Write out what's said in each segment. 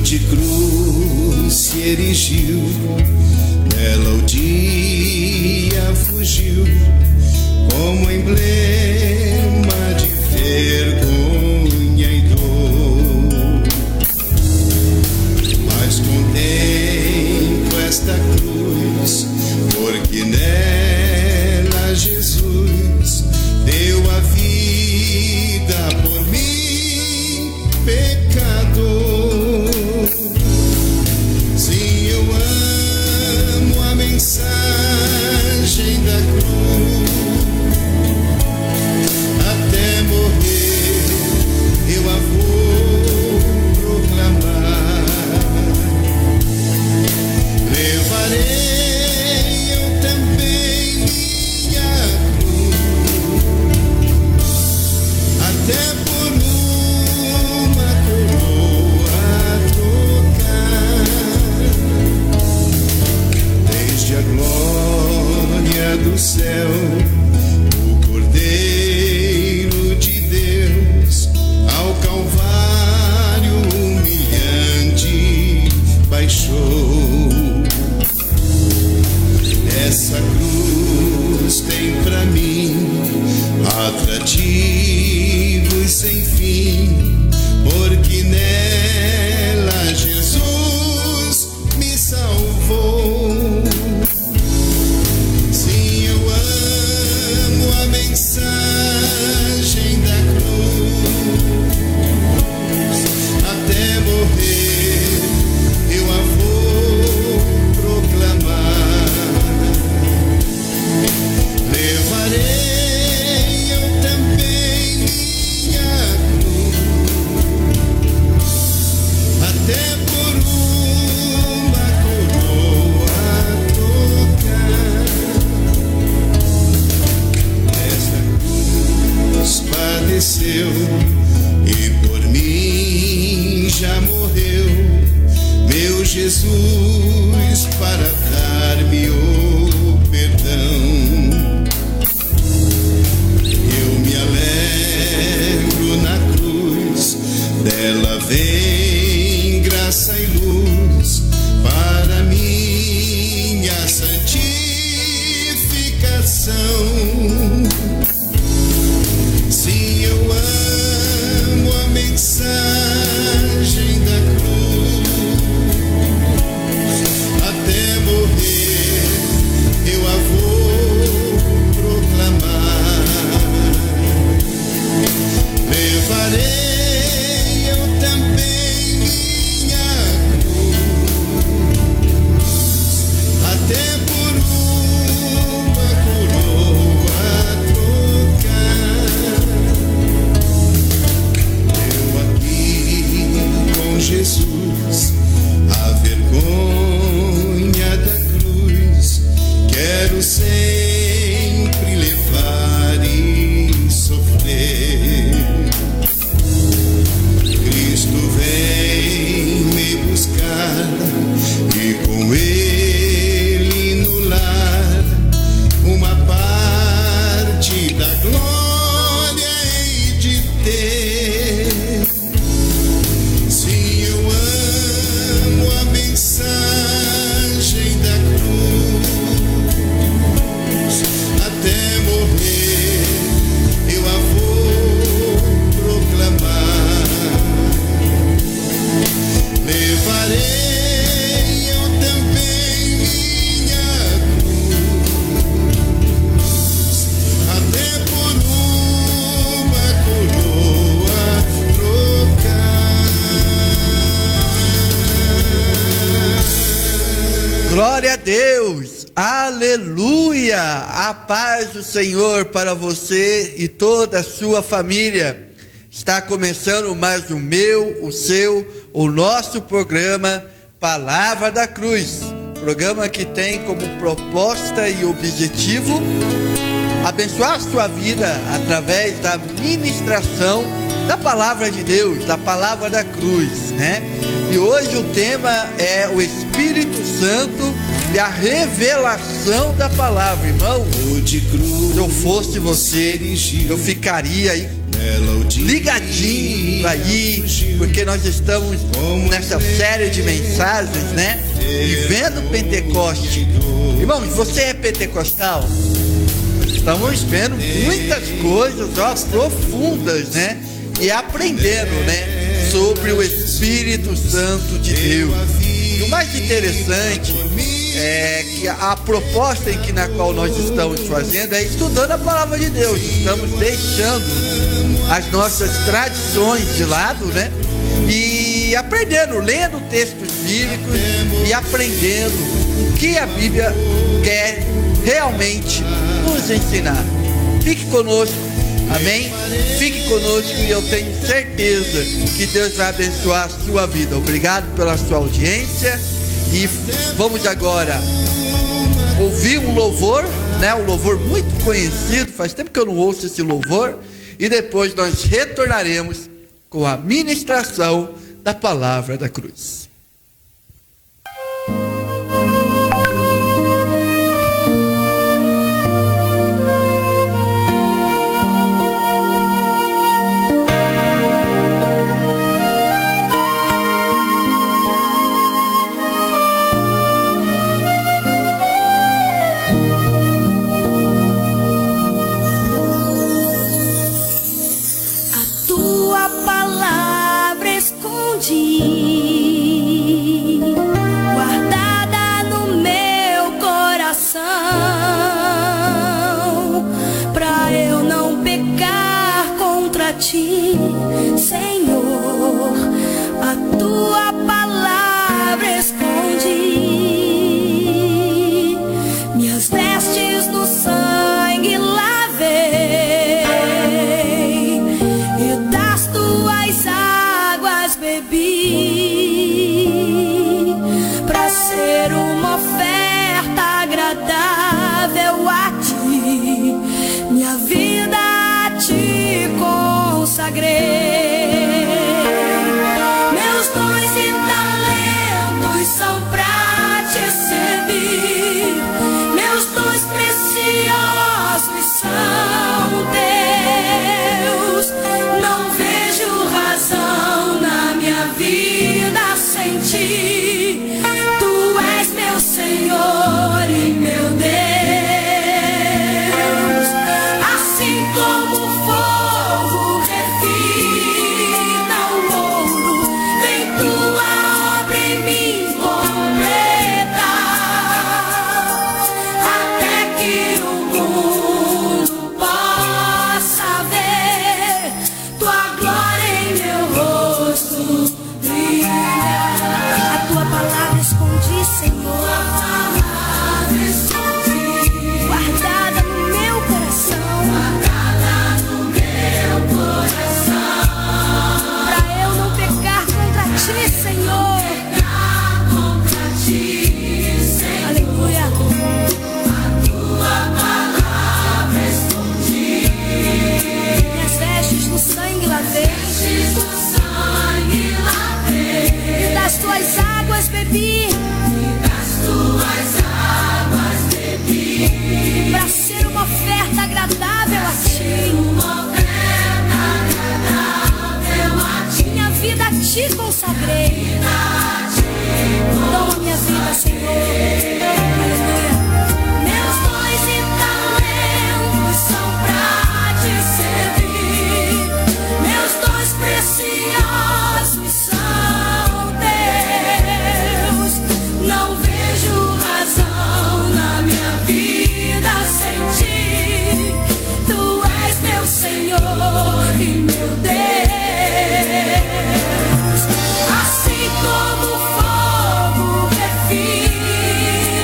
de cruz se erigiu, nela o dia fugiu, como emblema de vergonha e dor. Mas contemplo esta cruz, porque nela Jesus deu a vida por mim, pecador. Sim, eu amo a mensagem da cruz. Até morrer eu a vou proclamar. Levarei eu também minha cruz, até por uma coroa trocar. Desde a glória do céu, o Cordeiro de Deus ao Calvário humilhante baixou. Essa cruz tem pra mim atrativo e sem fim, porque nela Jesus me salvou. Sim, eu amo a mensagem da cruz. Até morrer eu a vou proclamar. Levarei eu também minha cruz, até por uma coroa trocar. Esta cruz padeceu e por mim já morreu, meu Jesus, para dar-me o perdão. Eu me alegro na cruz, dela vem graça e luz para minha santificação. Sim, eu amo a mensagem da cruz. Até morrer eu a vou proclamar. Levarei eu também minha cruz, até por uma coroa trocar. Eu aqui com Jesus, a vergonha da cruz quero sempre levar e sofrer. Cristo vem me buscar e com Ele no lar uma parte da glória hei de ter. Sim, eu amo a mensagem da cruz. Até morrer eu a vou proclamar. Levarei eu também minha cruz, até por uma coroa trocar. Glória a Deus, aleluia, a paz do Senhor para você e toda a sua família. Está começando mais o meu, o seu, o nosso programa Palavra da Cruz, programa que tem como proposta e objetivo abençoar a sua vida através da ministração da Palavra de Deus, da Palavra da Cruz, né? E hoje o tema é o Espírito Santo e a revelação da palavra. Irmão, se eu fosse você, eu ficaria aí ligadinho aí, porque nós estamos nessa série de mensagens, né? Vivendo Pentecoste. Irmãos, você é pentecostal? Estamos vendo muitas coisas, ó, profundas, né? E aprendendo, né? Sobre o Espírito Santo de Deus. E o mais interessante é que a proposta na qual nós estamos fazendo é estudando a palavra de Deus. Estamos deixando as nossas tradições de lado, né? E aprendendo, lendo textos bíblicos e aprendendo o que a Bíblia quer realmente nos ensinar. Fique conosco, amém? Fique conosco e eu tenho certeza que Deus vai abençoar a sua vida. Obrigado pela sua audiência e vamos agora ouvir um louvor, né? Um louvor muito conhecido, faz tempo que eu não ouço esse louvor, e depois nós retornaremos com a ministração da palavra da cruz. Guardada no meu coração, pra eu não pecar contra ti, Senhor. A tua palavra escondi, minhas vestes no sangue lavei, e das tuas águas bebi, pra ser uma oferta agradável a ti, minha vida a ti consagrei. Meus dons e talentos são pra te servir, meus dons preciosos são teus. Não vejo razão na minha vida sem ti. Tu és meu Senhor e meu Deus. Assim como o fogo refina o ouro, vem tua obra em mim completar, até que o mundo possa ver tua glória em meu rosto brilhar. A tua palavra escondi, Senhor, guardada no meu coração, pra eu não pecar contra ti, Senhor. Aleluia. Minhas vestes no sangue lavei, e das tuas águas bebi, pra ser uma oferta agradável a ti, minha vida a ti consagrei. Toma minha vida, Senhor. Aleluia. Meus dons e talentos são pra te servir, meus dons preciosos são teus. Não vejo razão na minha vida sem ti. Tu és meu Senhor e meu Deus. Assim como o fogo refina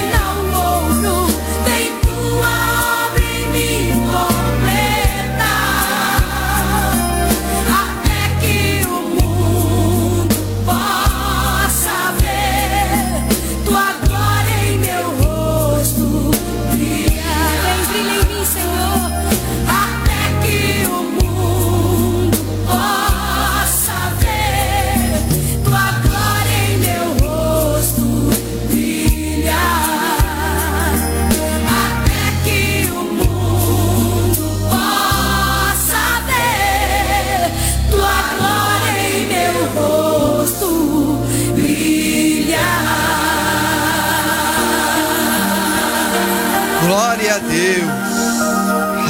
Glória a Deus.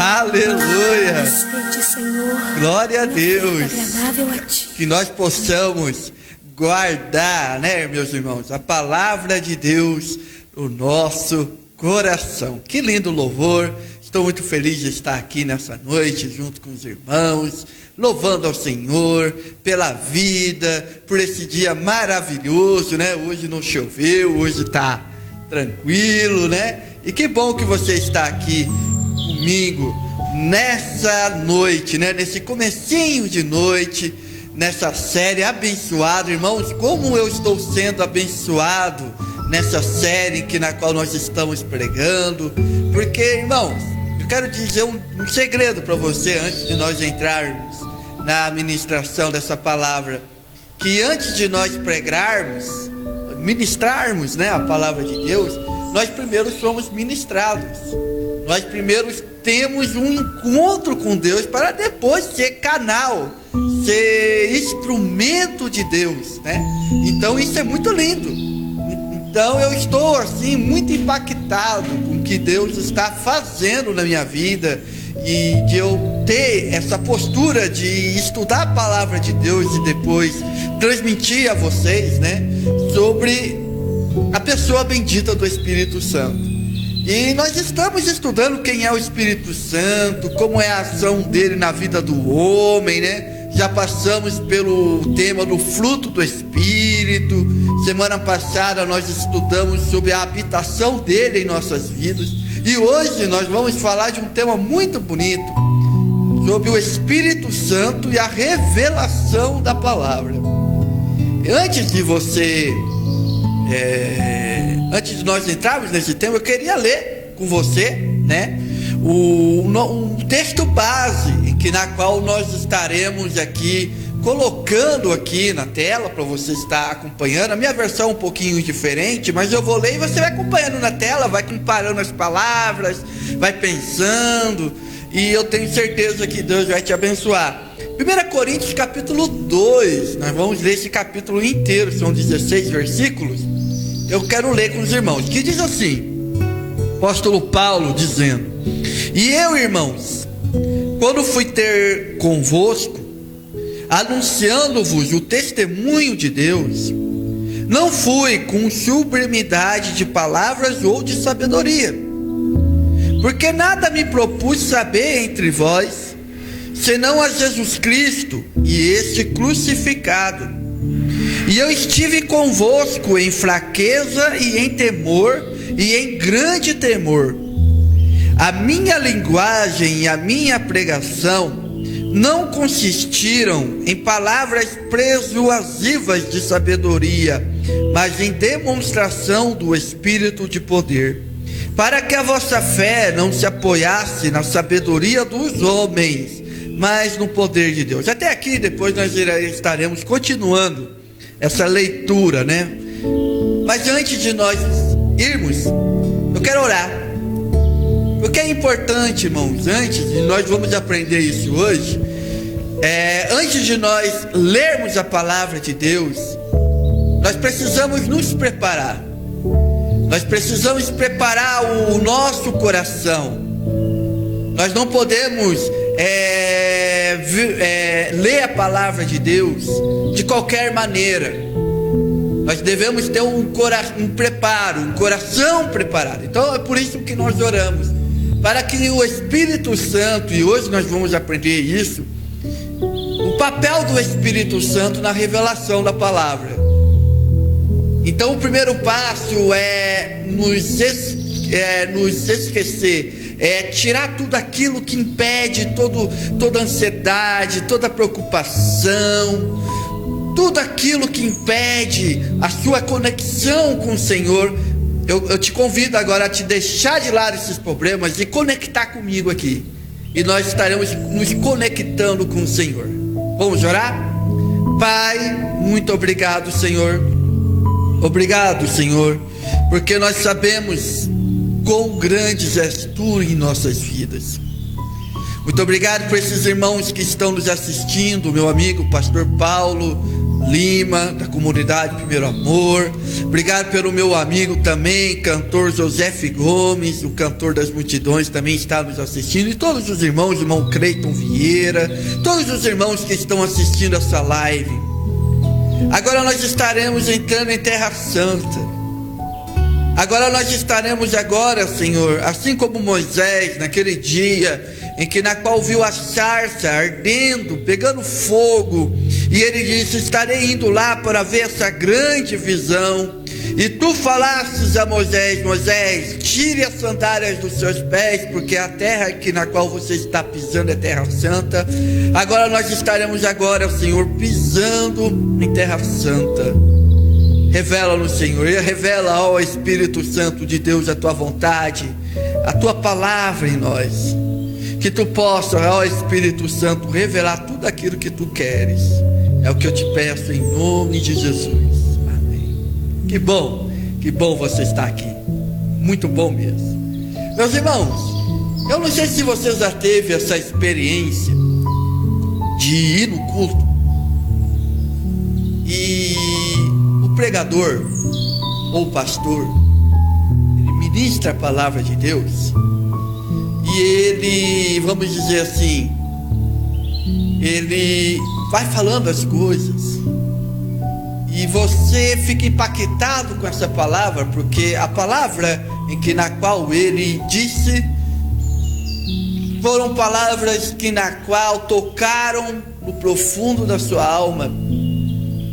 Aleluia. Respeite, Senhor. Glória a Deus. Agradável a ti. Que nós possamos guardar, né, meus irmãos, a palavra de Deus no nosso coração. Que lindo louvor. Estou muito feliz de estar aqui nessa noite junto com os irmãos, louvando ao Senhor pela vida, por esse dia maravilhoso, né? Hoje não choveu, hoje está tranquilo, né? E que bom que você está aqui comigo nessa noite, né? Nesse comecinho de noite, nessa série abençoada. Irmãos, como eu estou sendo abençoado nessa série na qual nós estamos pregando, porque, irmãos, eu quero dizer um segredo para você antes de nós entrarmos na ministração dessa palavra, que antes de nós ministrarmos, né, a palavra de Deus, nós primeiro somos ministrados. Nós primeiro temos um encontro com Deus para depois ser canal, ser instrumento de Deus, né? Então isso é muito lindo. Então eu estou assim muito impactado com o que Deus está fazendo na minha vida, e de eu ter essa postura de estudar a palavra de Deus e depois transmitir a vocês, né, sobre a pessoa bendita do Espírito Santo. E nós estamos estudando quem é o Espírito Santo, como é a ação dele na vida do homem, né? Já passamos pelo tema do fruto do Espírito. Semana passada nós estudamos sobre a habitação dele em nossas vidas. E hoje nós vamos falar de um tema muito bonito, sobre o Espírito Santo e a revelação da palavra. Antes de nós entrarmos nesse tema, eu queria ler com você, né, um texto base na qual nós estaremos aqui colocando aqui na tela para você estar acompanhando. A minha versão é um pouquinho diferente, mas eu vou ler e você vai acompanhando na tela, vai comparando as palavras, vai pensando, e eu tenho certeza que Deus vai te abençoar. 1 Coríntios capítulo 2, nós vamos ler esse capítulo inteiro, são 16 versículos. Eu quero ler com os irmãos, que diz assim, apóstolo Paulo dizendo: e eu, irmãos, quando fui ter convosco, anunciando-vos o testemunho de Deus, não fui com sublimidade de palavras ou de sabedoria, porque nada me propus saber entre vós, senão a Jesus Cristo e este crucificado. E eu estive convosco em fraqueza e em temor e em grande temor. A minha linguagem e a minha pregação não consistiram em palavras persuasivas de sabedoria, mas em demonstração do Espírito de poder, para que a vossa fé não se apoiasse na sabedoria dos homens, mas no poder de Deus. Até aqui, depois nós estaremos continuando essa leitura, né? Mas antes de nós irmos, eu quero orar. O que é importante, irmãos, nós vamos aprender isso hoje, antes de nós lermos a palavra de Deus, nós precisamos nos preparar. Nós precisamos preparar o nosso coração. Nós não podemos ler a palavra de Deus de qualquer maneira. Nós devemos ter um preparo, um coração preparado. Então é por isso que nós oramos, para que o Espírito Santo, e hoje nós vamos aprender isso, o papel do Espírito Santo na revelação da palavra. Então o primeiro passo é nos esquecer, tirar tudo aquilo que impede, toda ansiedade, toda preocupação, tudo aquilo que impede a sua conexão com o Senhor. Eu te convido agora a te deixar de lado esses problemas e conectar comigo aqui, e nós estaremos nos conectando com o Senhor. Vamos orar? Pai, muito obrigado, Senhor. Obrigado, Senhor, porque nós sabemos quão grandes és tu em nossas vidas. Muito obrigado por esses irmãos que estão nos assistindo, meu amigo pastor Paulo, Lima, da comunidade Primeiro Amor. Obrigado pelo meu amigo também, cantor José Gomes, o cantor das multidões, também está nos assistindo. E todos os irmãos, irmão Cleiton Vieira, todos os irmãos que estão assistindo essa live. Agora nós estaremos entrando em Terra Santa. Agora nós estaremos Senhor, assim como Moisés, naquele dia na qual viu a sarça ardendo, pegando fogo, e ele disse: estarei indo lá para ver essa grande visão. E tu falastes a Moisés: Moisés, tire as sandálias dos seus pés, porque a terra na qual você está pisando é Terra Santa. Agora nós estaremos Senhor, pisando em Terra Santa. Revela-nos, Senhor, e revela, ó Espírito Santo de Deus, a tua vontade, a tua palavra em nós. Que tu possa, ó Espírito Santo, revelar tudo aquilo que tu queres. É o que eu te peço em nome de Jesus. Amém. Que bom você estar aqui. Muito bom mesmo. Meus irmãos, eu não sei se você já teve essa experiência de ir no culto e o pregador ou o pastor, ele ministra a palavra de Deus e ele, vamos dizer assim, ele vai falando as coisas e você fica impactado com essa palavra, porque a palavra na qual ele disse foram palavras na qual tocaram no profundo da sua alma.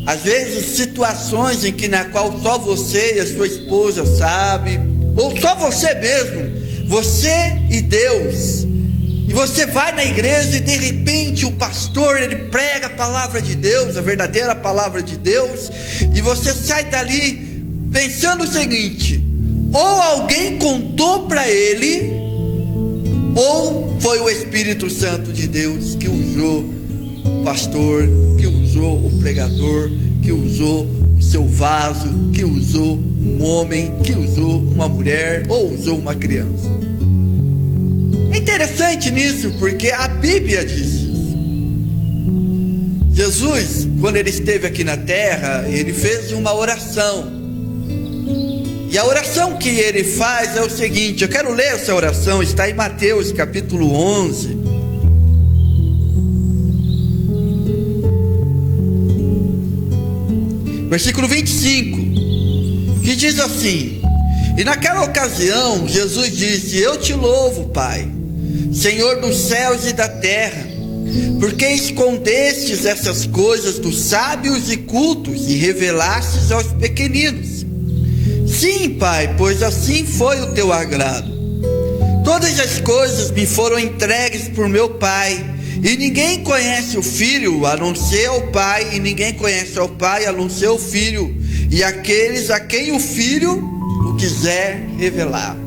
Às vezes situações na qual só você e a sua esposa sabe, ou só você mesmo, você e Deus. E você vai na igreja e de repente o pastor, ele prega a palavra de Deus, a verdadeira palavra de Deus, e você sai dali pensando o seguinte: ou alguém contou para ele, ou foi o Espírito Santo de Deus que usou o pastor, que usou o pregador, que usou o seu vaso, que usou um homem, que usou uma mulher, ou usou uma criança. É interessante nisso, porque a Bíblia diz isso. Jesus, quando ele esteve aqui na terra, ele fez uma oração. E a oração que ele faz é o seguinte, eu quero ler essa oração, está em Mateus capítulo 11. Versículo 25, que diz assim: e naquela ocasião Jesus disse: eu te louvo, Pai, Senhor dos céus e da terra, porque escondestes essas coisas dos sábios e cultos e revelastes aos pequeninos. Sim, Pai, pois assim foi o teu agrado. Todas as coisas me foram entregues por meu Pai, e ninguém conhece o Filho a não ser o Pai, e ninguém conhece ao Pai a não ser o Filho, e aqueles a quem o Filho o quiser revelar.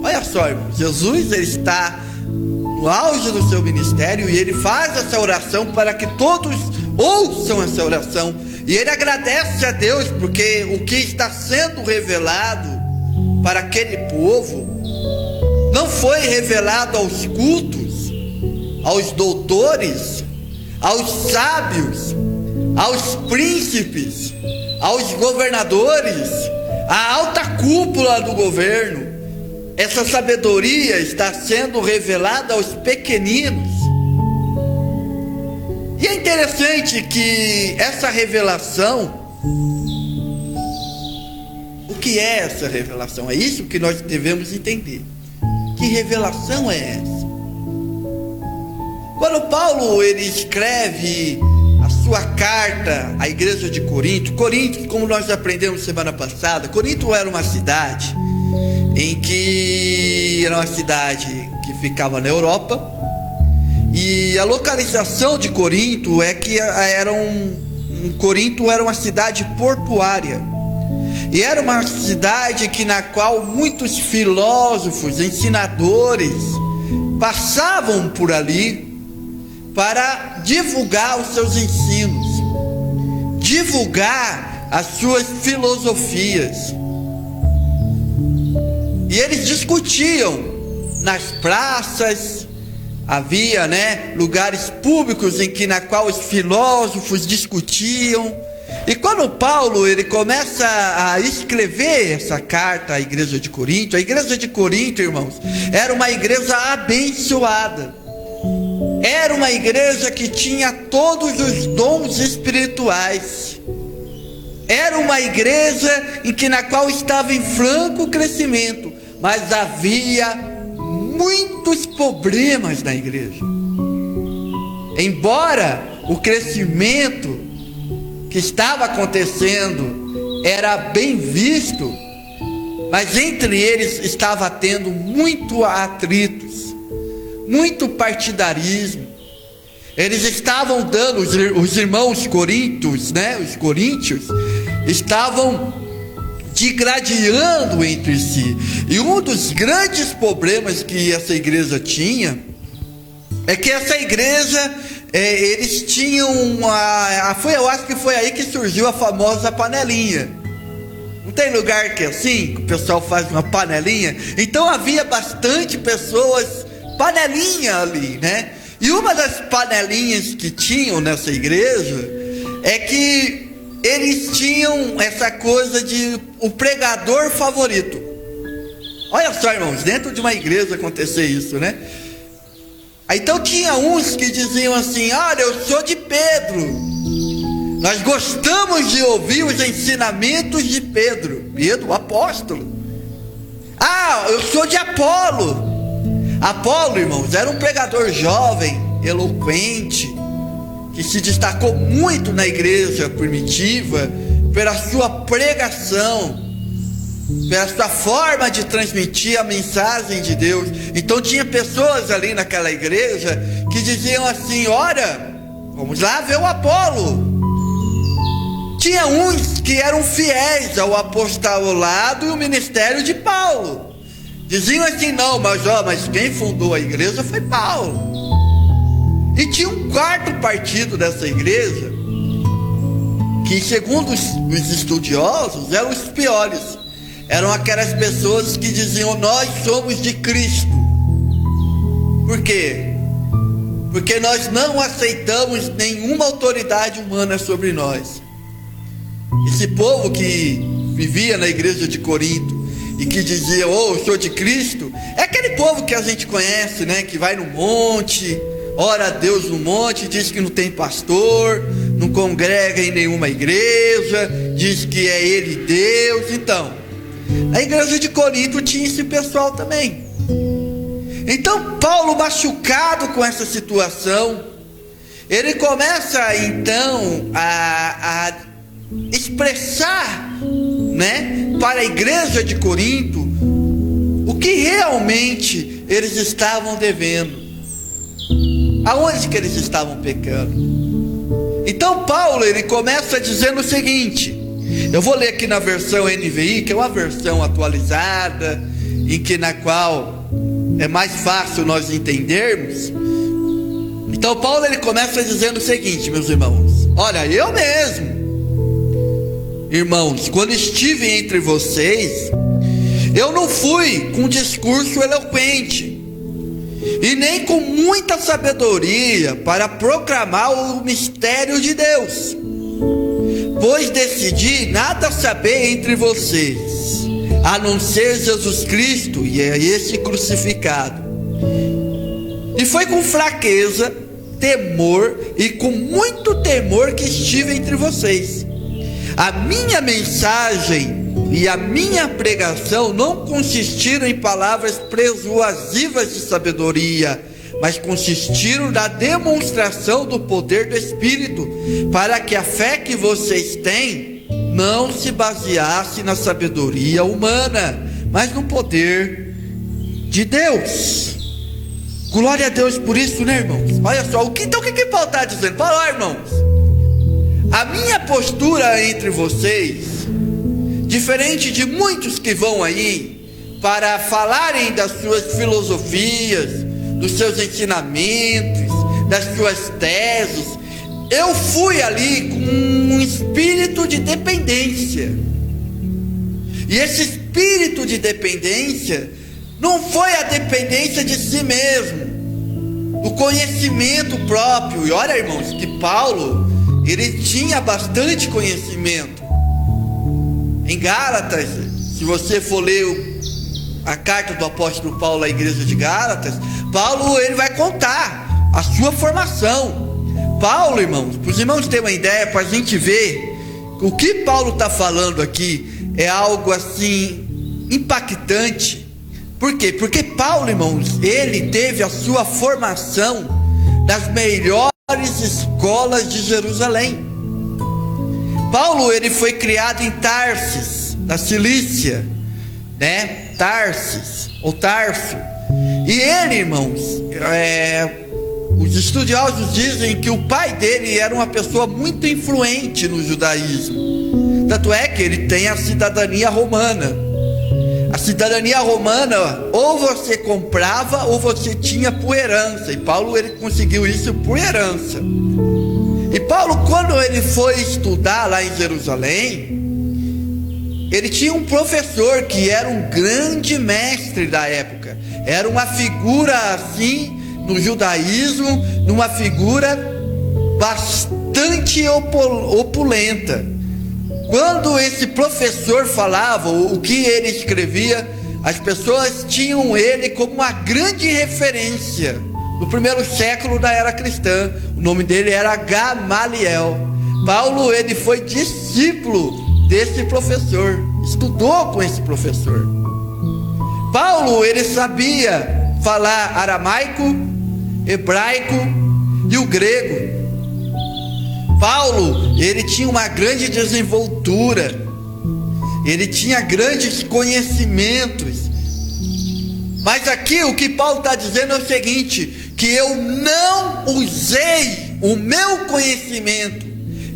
Olha só, irmão, Jesus, ele está no auge do seu ministério e ele faz essa oração para que todos ouçam essa oração. E ele agradece a Deus porque o que está sendo revelado para aquele povo não foi revelado aos cultos, aos doutores, aos sábios, aos príncipes, aos governadores, à alta cúpula do governo. Essa sabedoria está sendo revelada aos pequeninos. E é interessante que essa revelação, o que é essa revelação? É isso que nós devemos entender. Que revelação é essa? Quando Paulo ele escreve a sua carta à igreja de Corinto, como nós aprendemos semana passada, Corinto era uma cidade era uma cidade que ficava na Europa, e a localização de Corinto é que Corinto era uma cidade portuária, e era uma cidade na qual muitos filósofos, ensinadores passavam por ali para divulgar os seus ensinos, divulgar as suas filosofias. E eles discutiam nas praças, Havia, lugares públicos na qual os filósofos discutiam. E quando Paulo ele começa a escrever essa carta à igreja de Corinto, a igreja de Corinto, irmãos, era uma igreja abençoada. Era uma igreja que tinha todos os dons espirituais. Era uma igreja na qual estava em franco crescimento, mas havia muitos problemas na igreja. Embora o crescimento que estava acontecendo era bem visto, mas entre eles estava tendo muito atritos, muito partidarismo. Eles estavam dando, os irmãos coríntios, os coríntios, estavam digladiando entre si. E um dos grandes problemas que essa igreja tinha é que essa igreja, eles tinham eu acho que foi aí que surgiu a famosa panelinha. Não tem lugar que é assim, que o pessoal faz uma panelinha? Então havia bastante pessoas panelinha ali, E uma das panelinhas que tinham nessa igreja é que eles tinham essa coisa de o pregador favorito. Olha só, irmãos, dentro de uma igreja acontecer isso, Então tinha uns que diziam assim: olha, eu sou de Pedro, nós gostamos de ouvir os ensinamentos de Pedro, o apóstolo. Ah, eu sou de Apolo. Apolo, irmãos, era um pregador jovem, eloquente, que se destacou muito na igreja primitiva pela sua pregação, pela sua forma de transmitir a mensagem de Deus. Então tinha pessoas ali naquela igreja que diziam assim: olha, vamos lá ver o Apolo. Tinha uns que eram fiéis ao apostolado e o ministério de Paulo. Diziam assim: não, mas quem fundou a igreja foi Paulo. E tinha um quarto partido dessa igreja, que segundo os estudiosos, eram os piores. Eram aquelas pessoas que diziam: nós somos de Cristo. Por quê? Porque nós não aceitamos nenhuma autoridade humana sobre nós. Esse povo que vivia na igreja de Corinto e que dizia: eu sou de Cristo, é aquele povo que a gente conhece, que vai no monte, ora a Deus no monte, diz que não tem pastor, não congrega em nenhuma igreja, diz que é ele Deus. Então, a igreja de Corinto tinha esse pessoal também. Então Paulo, machucado com essa situação, ele começa então a expressar, para a igreja de Corinto o que realmente eles estavam devendo, aonde que eles estavam pecando. Então Paulo, ele começa dizendo o seguinte, eu vou ler aqui na versão NVI, que é uma versão atualizada, na qual é mais fácil nós entendermos. Então Paulo, ele começa dizendo o seguinte, meus irmãos: olha, eu mesmo, irmãos, quando estive entre vocês, eu não fui com discurso eloquente e nem com muita sabedoria para proclamar o mistério de Deus, pois decidi nada saber entre vocês, a não ser Jesus Cristo e é esse crucificado. E foi com fraqueza, temor e com muito temor que estive entre vocês. A minha mensagem e a minha pregação não consistiram em palavras persuasivas de sabedoria, mas consistiram na demonstração do poder do Espírito, para que a fé que vocês têm não se baseasse na sabedoria humana, mas no poder de Deus. Glória a Deus por isso, irmãos? Olha só, o que Paulo está dizendo? Paulo, irmãos, a minha postura entre vocês, diferente de muitos que vão aí para falarem das suas filosofias, dos seus ensinamentos, das suas teses, eu fui ali com um espírito de dependência. E esse espírito de dependência não foi a dependência de si mesmo, do conhecimento próprio. E olha, irmãos, que Paulo, ele tinha bastante conhecimento. Em Gálatas, se você for ler a carta do apóstolo Paulo à igreja de Gálatas, Paulo, ele vai contar a sua formação. Paulo, irmãos, para os irmãos terem uma ideia, para a gente ver o que Paulo está falando aqui é algo assim impactante. Por quê? Porque Paulo, irmãos, ele teve a sua formação das melhores escolas de Jerusalém. Paulo, ele foi criado em Tarsis, na Cilícia, né? Tarsis ou Tarso. E ele, irmãos, os estudiosos dizem que o pai dele era uma pessoa muito influente no judaísmo. Tanto é que ele tem a cidadania romana. A cidadania romana, ou você comprava ou você tinha por herança. E Paulo, ele conseguiu isso por herança. E Paulo, quando ele foi estudar lá em Jerusalém, ele tinha um professor que era um grande mestre da época. Era uma figura assim no judaísmo, numa figura bastante opulenta. Quando esse professor falava o que ele escrevia, as pessoas tinham ele como uma grande referência no primeiro século da era cristã. O nome dele era Gamaliel. Paulo, ele foi discípulo desse professor, estudou com esse professor. Paulo, ele sabia falar aramaico, hebraico e o grego. Paulo, ele tinha uma grande desenvoltura, ele tinha grandes conhecimentos. Mas aqui o que Paulo está dizendo é o seguinte: que eu não usei o meu conhecimento,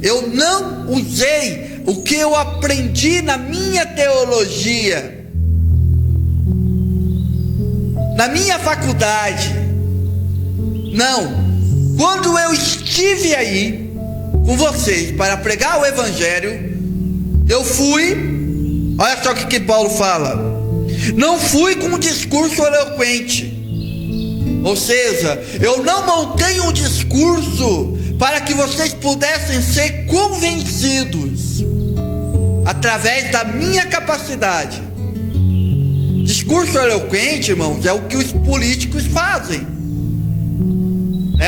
eu não usei o que eu aprendi na minha teologia, na minha faculdade. Não, quando eu estive aí com vocês para pregar o evangelho, eu fui, olha só o que Paulo fala, não fui com um discurso eloquente, ou seja, eu não montei um discurso para que vocês pudessem ser convencidos através da minha capacidade. Discurso eloquente, irmãos, é o que os políticos fazem.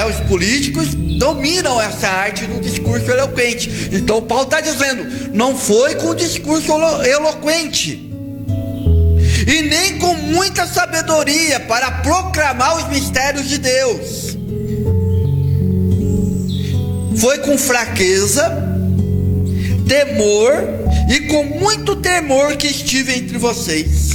Os políticos dominam essa arte do discurso eloquente. Então Paulo está dizendo, não foi com discurso eloquente e nem com muita sabedoria para proclamar os mistérios de Deus. Foi com fraqueza, temor e com muito temor que estive entre vocês.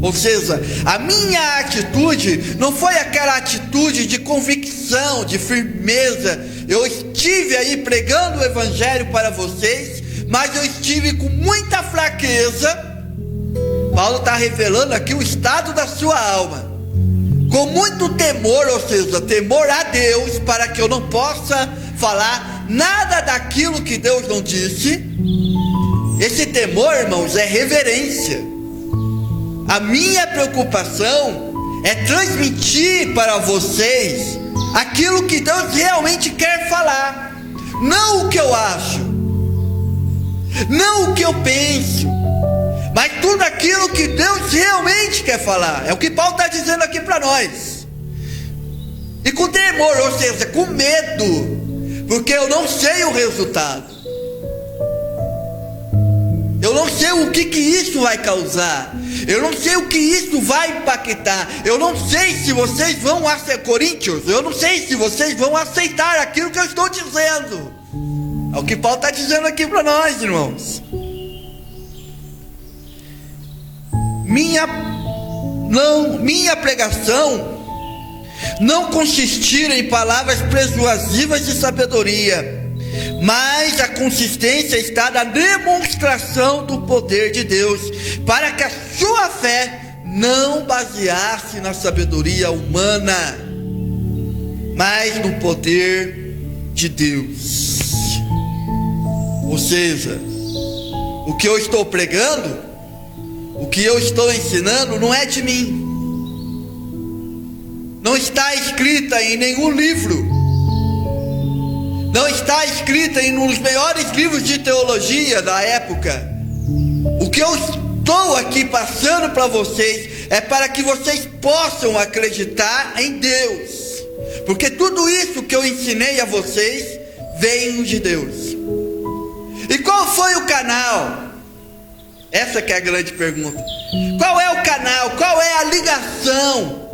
Ou seja, a minha atitude não foi aquela atitude de convicção, de firmeza. Eu estive aí pregando o evangelho para vocês, mas eu estive com muita fraqueza. Paulo está revelando aqui o estado da sua alma, com muito temor, ou seja, temor a Deus, para que eu não possa falar nada daquilo que Deus não disse. Esse temor, irmãos, é reverência. A minha preocupação é transmitir para vocês aquilo que Deus realmente quer falar, não o que eu acho, não o que eu penso, mas tudo aquilo que Deus realmente quer falar. É o que Paulo está dizendo aqui para nós. E com temor, ou seja, com medo, porque eu não sei o resultado. Eu não sei o que isso vai causar. Eu não sei o que isso vai impactar. Eu não sei se vocês vão aceitar, Coríntios, eu não sei se vocês vão aceitar aquilo que eu estou dizendo. É o que Paulo está dizendo aqui para nós, irmãos. Minha pregação não consistir em palavras persuasivas de sabedoria, mas a consistência está na demonstração do poder de Deus, para que a sua fé não baseasse na sabedoria humana, mas no poder de Deus. Ou seja, o que eu estou pregando, o que eu estou ensinando não é de mim, não está escrita em nenhum livro, não está escrita em um dos melhores livros de teologia da época. O que eu estou aqui passando para vocês é para que vocês possam acreditar em Deus, porque tudo isso que eu ensinei a vocês veio de Deus. E qual foi o canal? Essa que é a grande pergunta. Qual é o canal? Qual é a ligação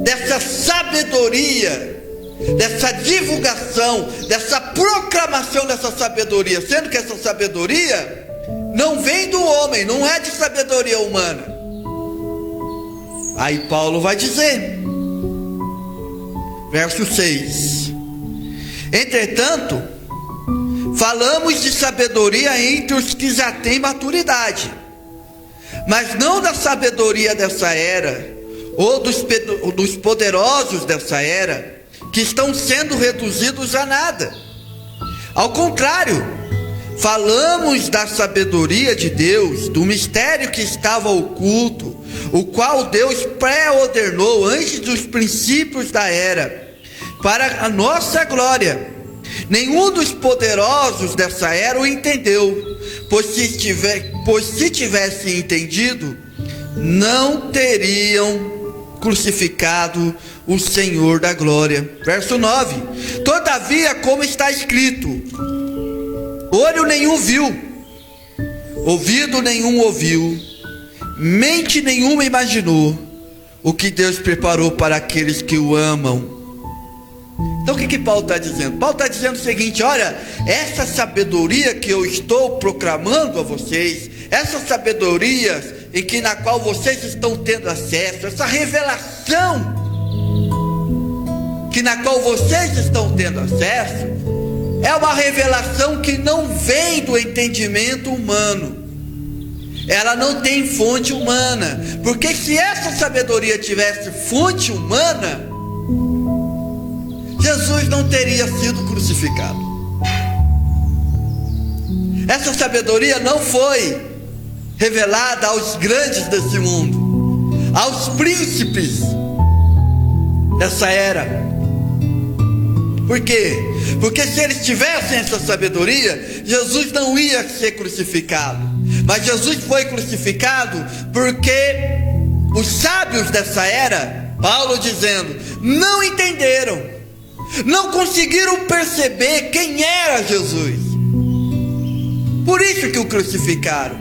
dessa sabedoria, dessa divulgação, dessa proclamação dessa sabedoria? Sendo que essa sabedoria não vem do homem, não é de sabedoria humana. Aí Paulo vai dizer, verso 6: entretanto, falamos de sabedoria entre os que já têm maturidade, mas não da sabedoria dessa era, ou dos poderosos dessa era, que estão sendo reduzidos a nada. Ao contrário, falamos da sabedoria de Deus, do mistério que estava oculto, o qual Deus pré-ordenou antes dos princípios da era, para a nossa glória. Nenhum dos poderosos dessa era o entendeu, pois se tivessem entendido, não teriam crucificado o Senhor da glória. Verso 9: todavia, como está escrito, olho nenhum viu, ouvido nenhum ouviu, mente nenhuma imaginou o que Deus preparou para aqueles que o amam. Então o que Paulo está dizendo? Paulo está dizendo o seguinte: olha, essa sabedoria que eu estou proclamando a vocês, essa sabedoria na qual vocês estão tendo acesso, essa revelação na qual vocês estão tendo acesso, é uma revelação que não vem do entendimento humano. Ela não tem fonte humana, porque se essa sabedoria tivesse fonte humana, Jesus não teria sido crucificado. Essa sabedoria não foi revelada aos grandes desse mundo, aos príncipes dessa era. Por quê? Porque se eles tivessem essa sabedoria, Jesus não ia ser crucificado. Mas Jesus foi crucificado porque os sábios dessa era, Paulo dizendo, não entenderam, não conseguiram perceber quem era Jesus. Por isso que o crucificaram.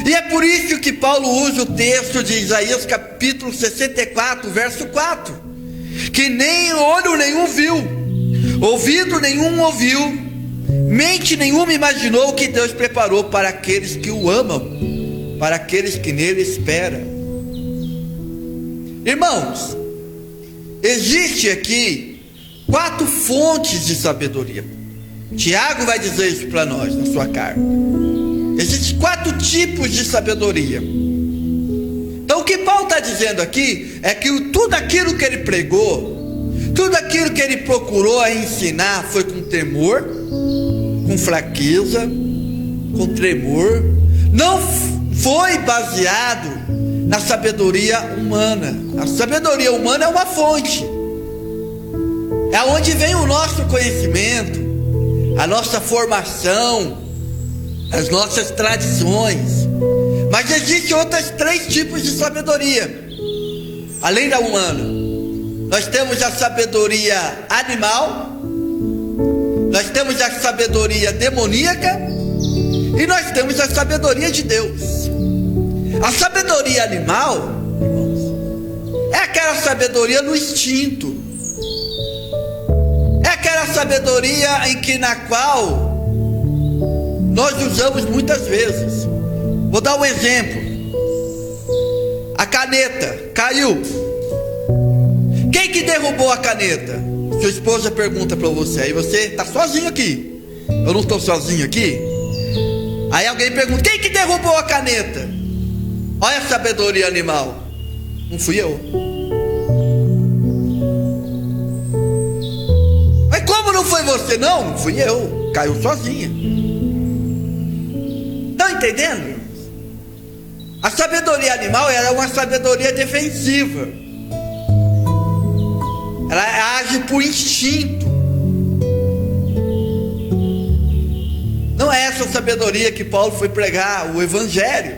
E é por isso que Paulo usa o texto de Isaías capítulo 64, verso 4, que nem olho nenhum viu, ouvido nenhum ouviu, mente nenhuma imaginou o que Deus preparou para aqueles que o amam, para aqueles que nele esperam. Irmãos, existe aqui 4 fontes de sabedoria. Tiago vai dizer isso para nós na sua carta. Existem 4 tipos de sabedoria. Então o que Paulo está dizendo aqui é que tudo aquilo que ele pregou, tudo aquilo que ele procurou ensinar foi com temor, com fraqueza, com tremor. Não foi baseado na sabedoria humana. A sabedoria humana é uma fonte, é onde vem o nosso conhecimento, a nossa formação, as nossas tradições. Mas existem outros 3 tipos de sabedoria, além da humana. Nós temos a sabedoria animal, nós temos a sabedoria demoníaca e nós temos a sabedoria de Deus. A sabedoria animal, irmãos, é aquela sabedoria no instinto, é aquela sabedoria na qual nós usamos muitas vezes. Vou dar um exemplo. A caneta caiu. Quem que derrubou a caneta? Sua esposa pergunta para você. Aí você está sozinho aqui. Eu não estou sozinho aqui. Aí alguém pergunta: quem que derrubou a caneta? Olha a sabedoria animal. Não fui eu. Mas como não foi você? Não fui eu. Caiu sozinha. Estão entendendo? A sabedoria animal era uma sabedoria defensiva. Ela age por instinto. Não é essa sabedoria que Paulo foi pregar, o evangelho.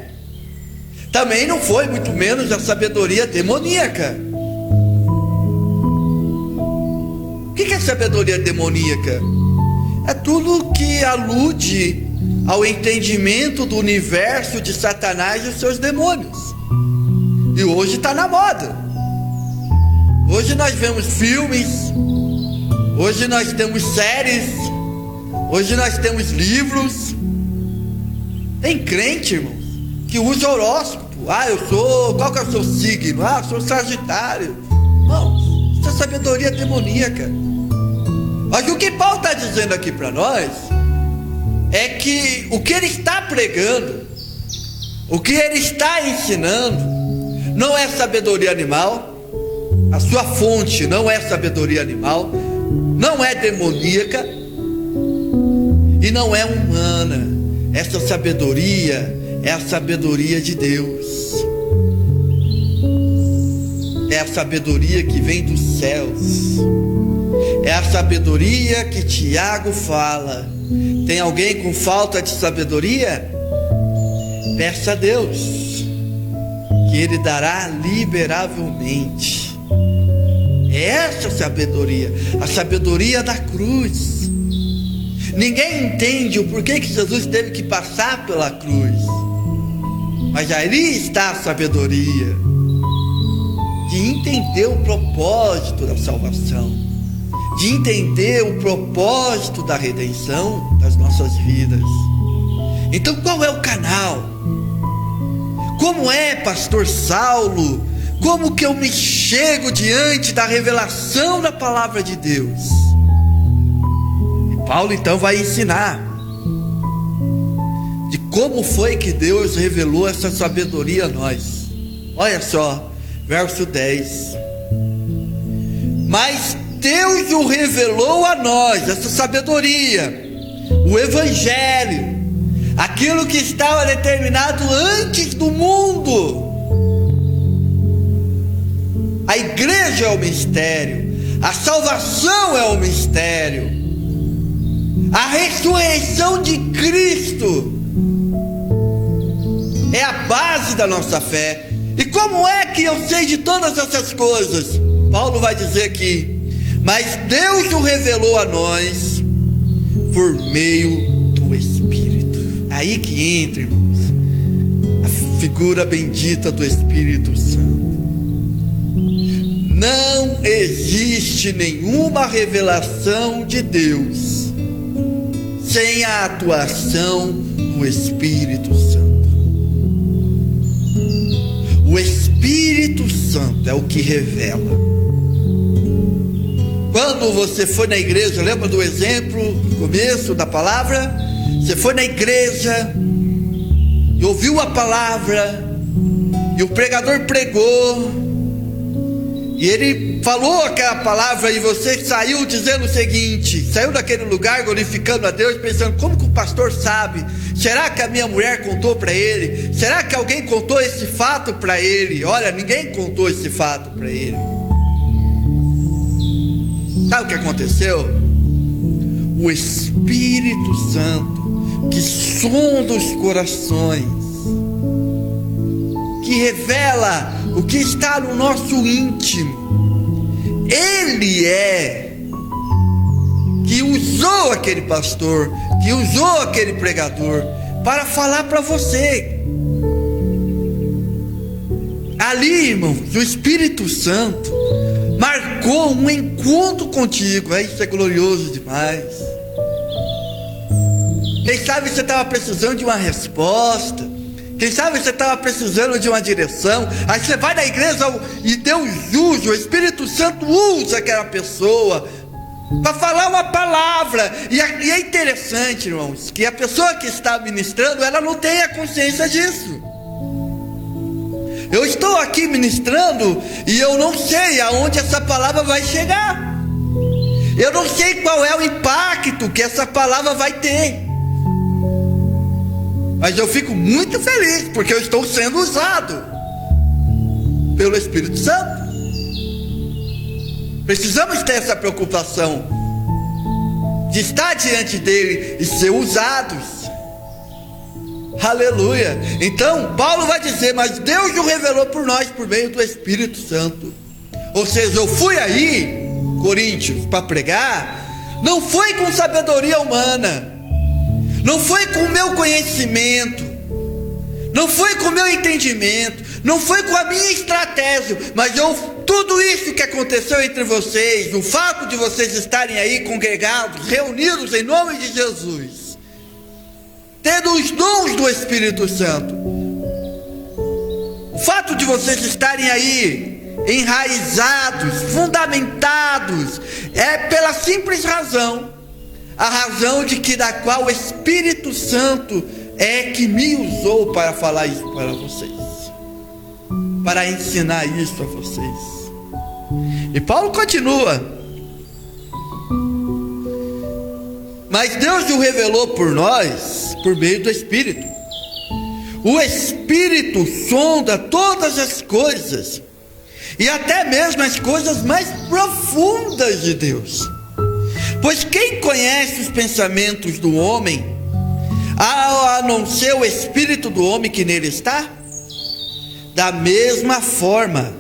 Também não foi, muito menos, a sabedoria demoníaca. O que é sabedoria demoníaca? É tudo que alude ao entendimento do universo de Satanás e os seus demônios. E hoje está na moda. Hoje nós vemos filmes, hoje nós temos séries, hoje nós temos livros. Tem crente, irmãos, que usa horóscopo. Qual que é o seu signo? Eu sou Sagitário. Irmãos, isso é sabedoria demoníaca. Mas o que Paulo está dizendo aqui para nós é que o que ele está pregando, o que ele está ensinando, não é sabedoria animal. A sua fonte não é sabedoria animal, não é demoníaca e não é humana. Essa sabedoria é a sabedoria de Deus. É a sabedoria que vem dos céus. É a sabedoria que Tiago fala. Tem alguém com falta de sabedoria? Peça a Deus, que Ele dará liberavelmente. É essa sabedoria, a sabedoria da cruz. Ninguém entende o porquê que Jesus teve que passar pela cruz, mas ali está a sabedoria de entender o propósito da salvação, de entender o propósito da redenção das nossas vidas. Então, qual é o canal? Como é, pastor Saulo? Como que eu me chego diante da revelação da palavra de Deus? E Paulo então vai ensinar de como foi que Deus revelou essa sabedoria a nós. Olha só, verso 10. Mas Deus o revelou a nós, essa sabedoria, o evangelho, aquilo que estava determinado antes do mundo. A igreja é o mistério, a salvação é o mistério, a ressurreição de Cristo é a base da nossa fé. E como é que eu sei de todas essas coisas? Paulo vai dizer aqui: mas Deus o revelou a nós por meio do Espírito. Aí que entra, irmãos, a figura bendita do Espírito Santo. Não existe nenhuma revelação de Deus sem a atuação do Espírito Santo. O Espírito Santo é o que revela. Quando você foi na igreja, lembra do exemplo no começo da palavra? Você foi na igreja e ouviu a palavra, e o pregador pregou, e ele falou aquela palavra, e você saiu dizendo o seguinte, saiu daquele lugar glorificando a Deus, pensando: como que o pastor sabe? Será que a minha mulher contou para ele? Será que alguém contou esse fato para ele? Olha, ninguém contou esse fato para ele. Sabe o que aconteceu? O Espírito Santo, que sonda os corações, que revela o que está no nosso íntimo, Ele é que usou aquele pastor, que usou aquele pregador para falar para você. Ali, irmãos, o Espírito Santo marcou um encontro contigo. Isso é glorioso demais. Quem sabe você estava precisando de uma resposta, quem sabe você estava precisando de uma direção. Aí você vai na igreja e Deus usa, o Espírito Santo usa aquela pessoa para falar uma palavra. E é interessante, irmãos, que a pessoa que está ministrando, ela não tem a consciência disso. Eu estou aqui ministrando e eu não sei aonde essa palavra vai chegar. Eu não sei qual é o impacto que essa palavra vai ter. Mas eu fico muito feliz, porque eu estou sendo usado pelo Espírito Santo. Precisamos ter essa preocupação de estar diante dele e ser usados. Aleluia. Então Paulo vai dizer: mas Deus o revelou por nós por meio do Espírito Santo. Ou seja, eu fui aí, Coríntios, para pregar, não foi com sabedoria humana, não foi com o meu conhecimento, não foi com o meu entendimento, não foi com a minha estratégia, mas tudo isso que aconteceu entre vocês, o fato de vocês estarem aí congregados, reunidos em nome de Jesus, tendo os dons do Espírito Santo, o fato de vocês estarem aí enraizados, fundamentados, é pela simples razão, a razão da qual o Espírito Santo é que me usou para falar isso para vocês, para ensinar isso a vocês. E Paulo continua: mas Deus o revelou por nós por meio do Espírito. O Espírito sonda todas as coisas, e até mesmo as coisas mais profundas de Deus. Pois quem conhece os pensamentos do homem, a não ser o espírito do homem que nele está? Da mesma forma,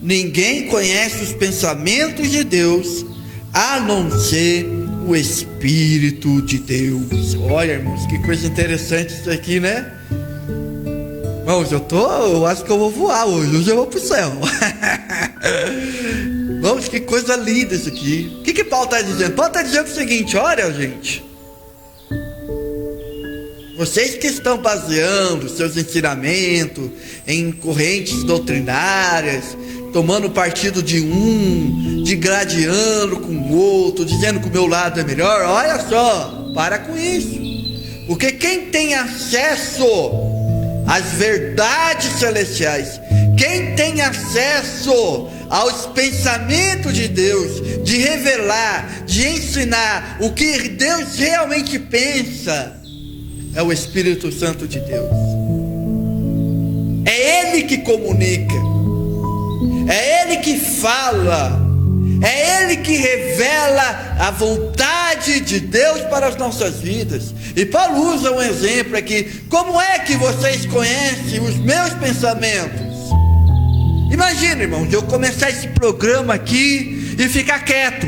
ninguém conhece os pensamentos de Deus, a não ser o Espírito de Deus. Olha, irmãos, que coisa interessante isso aqui, né? Irmãos, eu acho que eu vou voar hoje eu vou pro céu. Vamos, que coisa linda isso aqui. O que Paulo está dizendo? Paulo está dizendo o seguinte: olha, gente, vocês que estão baseando seus ensinamentos em correntes doutrinárias, tomando partido de um, degradando com o outro, dizendo que o meu lado é melhor, olha só, para com isso. Porque quem tem acesso às verdades celestiais, quem tem acesso aos pensamentos de Deus, de revelar, de ensinar o que Deus realmente pensa, é o Espírito Santo de Deus. É Ele que comunica, é Ele que fala, é Ele que revela a vontade de Deus para as nossas vidas. E Paulo usa um exemplo aqui: como é que vocês conhecem os meus pensamentos? Imagina, irmãos, eu começar esse programa aqui e ficar quieto.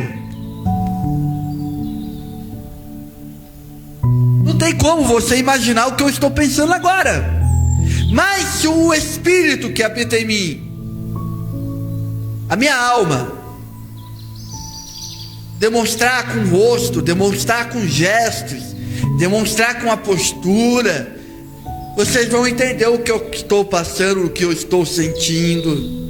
Não tem como você imaginar o que eu estou pensando agora. Mas se o Espírito que habita em mim, a minha alma, demonstrar com o rosto, demonstrar com gestos, demonstrar com a postura, vocês vão entender o que eu estou passando, o que eu estou sentindo.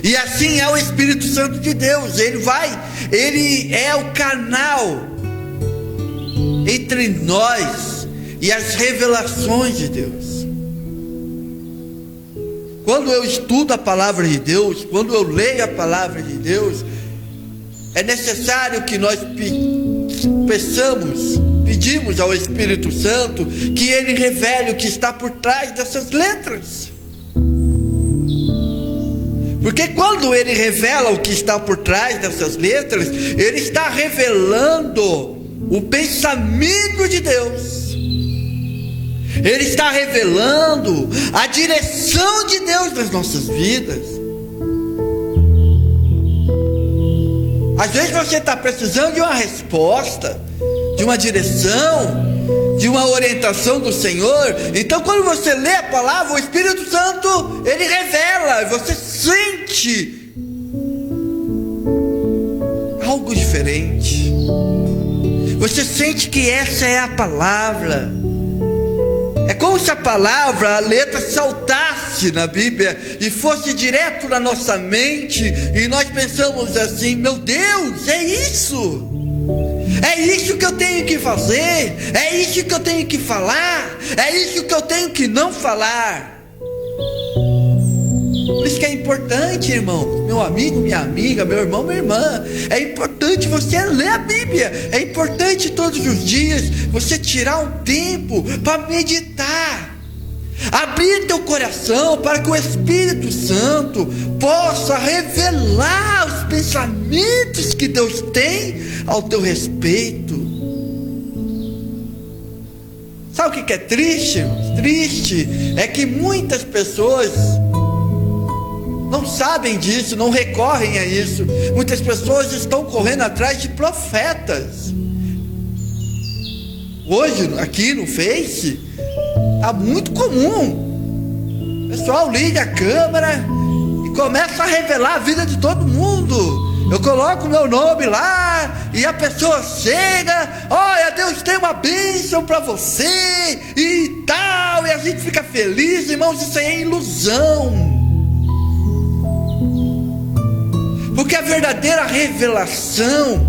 E assim é o Espírito Santo de Deus. Ele é o canal entre nós e as revelações de Deus. Quando eu estudo a palavra de Deus, quando eu leio a palavra de Deus, é necessário que nós pedimos ao Espírito Santo que Ele revele o que está por trás dessas letras. Porque quando Ele revela o que está por trás dessas letras, Ele está revelando o pensamento de Deus. Ele está revelando a direção de Deus nas nossas vidas. Às vezes você está precisando de uma resposta, de uma direção, de uma orientação do Senhor. Então quando você lê a palavra, o Espírito Santo, Ele revela, e você sente algo diferente. Você sente que essa é a palavra. É como se a palavra, a letra saltasse na Bíblia e fosse direto na nossa mente, e nós pensamos assim: meu Deus, é isso! É isso que eu tenho que fazer, é isso que eu tenho que falar, é isso que eu tenho que não falar. Por isso que é importante, irmão, meu amigo, minha amiga, meu irmão, minha irmã, é importante você ler a Bíblia, é importante todos os dias você tirar um tempo para meditar, abrir teu coração para que o Espírito Santo possa revelar os pensamentos que Deus tem ao teu respeito. Sabe o que é triste? Triste é que muitas pessoas não sabem disso, não recorrem a isso. Muitas pessoas estão correndo atrás de profetas. Hoje, aqui no Face, está muito comum. O pessoal liga a câmera e começa a revelar a vida de todo mundo. Eu coloco o meu nome lá e a pessoa chega, olha, Deus tem uma bênção para você e tal, e a gente fica feliz. Irmãos, isso aí é ilusão. Porque a verdadeira revelação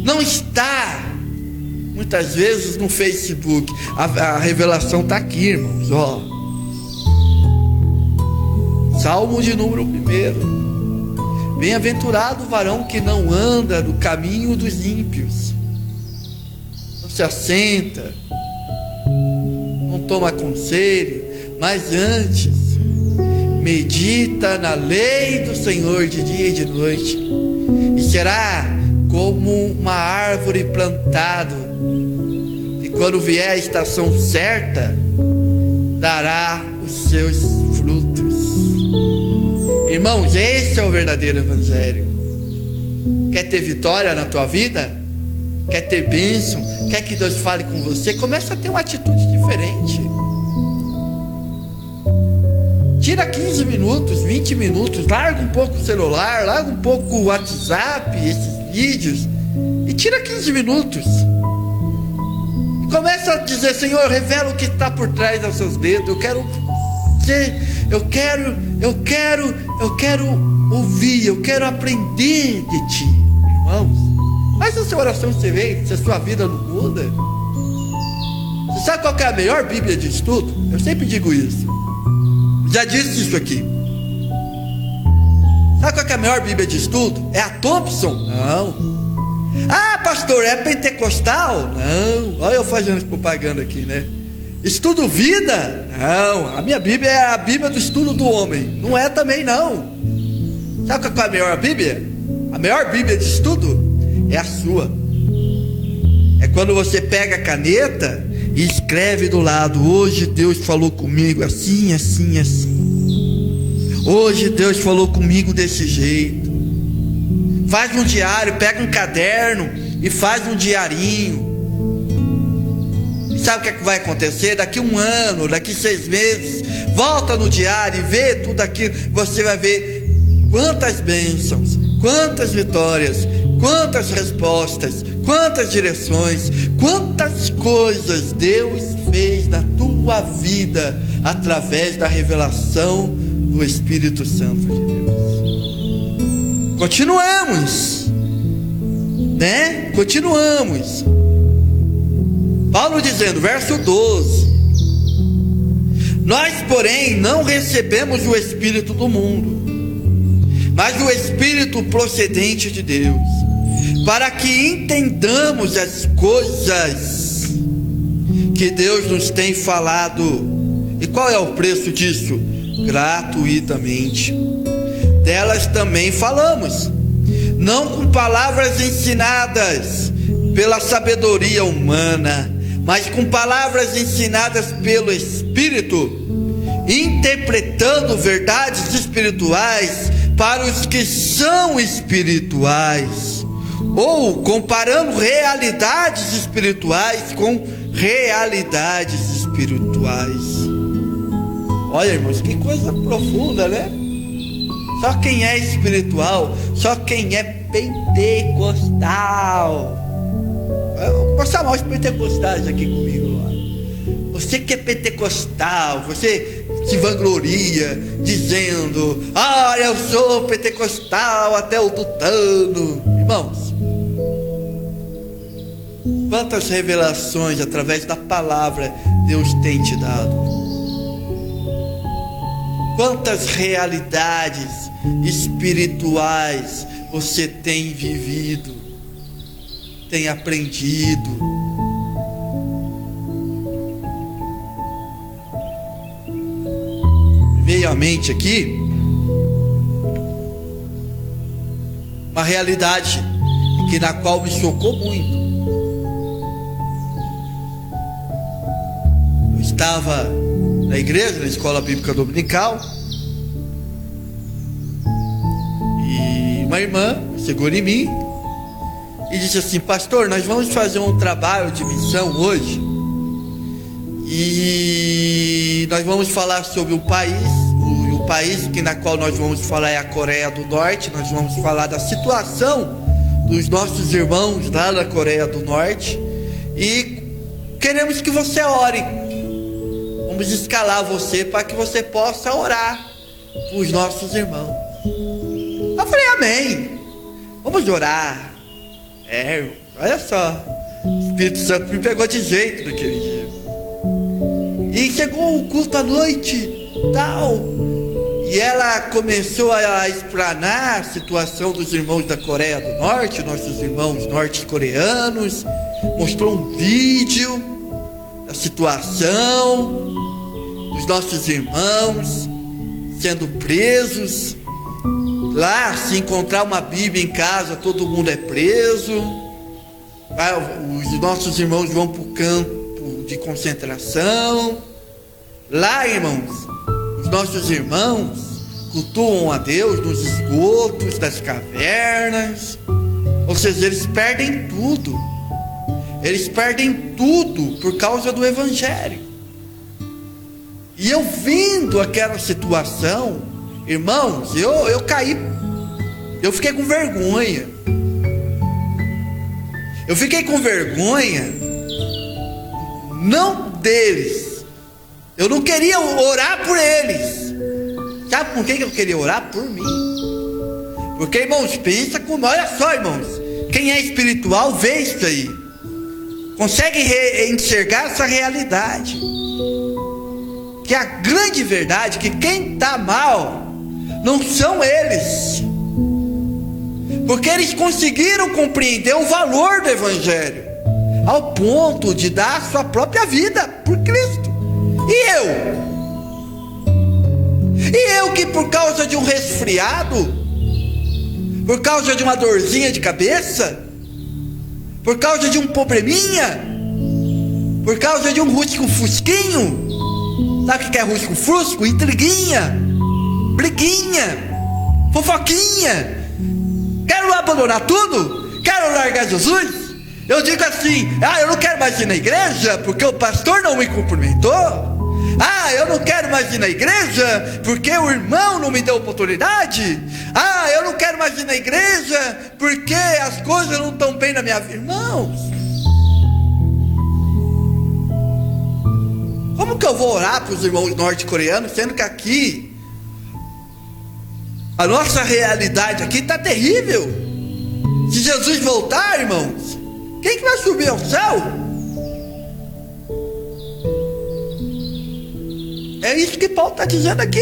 não está, muitas vezes, no Facebook. A revelação está aqui, irmãos, ó. Salmo de número 1. Bem-aventurado o varão que não anda no caminho dos ímpios, não se assenta, não toma conselho, mas antes medita na lei do Senhor de dia e de noite, e será como uma árvore plantada, e quando vier a estação certa, dará os seus frutos. Irmãos, esse é o verdadeiro evangelho. Quer ter vitória na tua vida? Quer ter bênção? Quer que Deus fale com você? Começa a ter uma atitude diferente. Tira 15 minutos, 20 minutos, larga um pouco o celular, larga um pouco o WhatsApp, esses vídeos, e tira 15 minutos. E começa a dizer: Senhor, revela o que está por trás dos seus dedos. Eu quero ouvir, eu quero aprender de ti. Irmãos, mas essa oração você vê, se a sua vida não muda. Você sabe qual que é a melhor Bíblia de estudo? Eu sempre digo isso. Já disse isso aqui. Sabe qual que é a melhor Bíblia de estudo? É a Thompson? Não. Ah, pastor, é pentecostal? Não. Olha eu fazendo propaganda aqui, né? Estudo vida? Não. A minha Bíblia é a Bíblia do estudo do homem. Não é também, não. Sabe qual é a melhor Bíblia? A melhor Bíblia de estudo é a sua. É quando você pega a caneta e escreve do lado: hoje Deus falou comigo assim, assim, assim. Hoje Deus falou comigo desse jeito. Faz um diário, pega um caderno e faz um diarinho. Sabe o que é que vai acontecer? Daqui 1 ano, daqui 6 meses, volta no diário e vê tudo aquilo. Você vai ver quantas bênçãos, quantas vitórias, quantas respostas, quantas direções, quantas coisas Deus fez na tua vida através da revelação do Espírito Santo de Deus. Continuamos, né? Continuamos. Paulo dizendo, verso 12: nós, porém, não recebemos o Espírito do mundo, mas o Espírito procedente de Deus, para que entendamos as coisas que Deus nos tem falado. E qual é o preço disso? Gratuitamente. Delas também falamos, não com palavras ensinadas pela sabedoria humana, mas com palavras ensinadas pelo Espírito, interpretando verdades espirituais para os que são espirituais, ou comparando realidades espirituais com realidades espirituais. Olha, irmãos, que coisa profunda, né? Só quem é espiritual, só quem é pentecostal. Vou chamar os pentecostais aqui comigo lá. Você que é pentecostal, você se vangloria dizendo: ah, eu sou pentecostal até o tutano. Irmãos, quantas revelações através da palavra Deus tem te dado? Quantas realidades espirituais você tem vivido, tem aprendido? Veio à mente aqui uma realidade na qual me chocou muito. Eu estava na igreja, na escola bíblica dominical, e uma irmã chegou em mim e disse assim: pastor, nós vamos fazer um trabalho de missão hoje, e nós vamos falar sobre o país na qual nós vamos falar é a Coreia do Norte. Nós vamos falar da situação dos nossos irmãos lá da Coreia do Norte, e queremos que você ore. Vamos escalar você para que você possa orar para os nossos irmãos. Eu falei: amém, vamos orar. Olha só, o Espírito Santo me pegou de jeito naquele dia. E chegou o culto à noite, tal, e ela começou a explanar a situação dos irmãos da Coreia do Norte, nossos irmãos norte-coreanos. Mostrou um vídeo da situação dos nossos irmãos sendo presos. Lá, se encontrar uma Bíblia em casa, todo mundo é preso. Os nossos irmãos vão para o campo de concentração. Lá, irmãos, os nossos irmãos cultuam a Deus nos esgotos das cavernas. Ou seja, eles perdem tudo. Eles perdem tudo por causa do Evangelho. E eu vendo aquela situação, irmãos, eu caí. Eu fiquei com vergonha. Eu fiquei com vergonha, não deles. Eu não queria orar por eles. Sabe por que eu queria orar? Por mim. Porque, irmãos, pensa como... Olha só, irmãos, quem é espiritual vê isso aí, consegue enxergar essa realidade, que a grande verdade é que quem está mal não são eles, porque eles conseguiram compreender o valor do Evangelho ao ponto de dar a sua própria vida por Cristo. E eu que por causa de um resfriado, por causa de uma dorzinha de cabeça, por causa de um probleminha, por causa de um rusco-fusquinho, sabe o que é rusco-fusco? Intriguinha, briguinha, fofoquinha, quero abandonar tudo, quero largar Jesus. Eu digo assim: eu não quero mais ir na igreja porque o pastor não me cumprimentou. Eu não quero mais ir na igreja porque o irmão não me deu oportunidade. Eu não quero mais ir na igreja porque as coisas não estão bem na minha vida. Irmãos, como que eu vou orar para os irmãos norte-coreanos, sendo que aqui a nossa realidade aqui está terrível? Se Jesus voltar, irmãos, quem que vai subir ao céu? É isso que Paulo está dizendo aqui.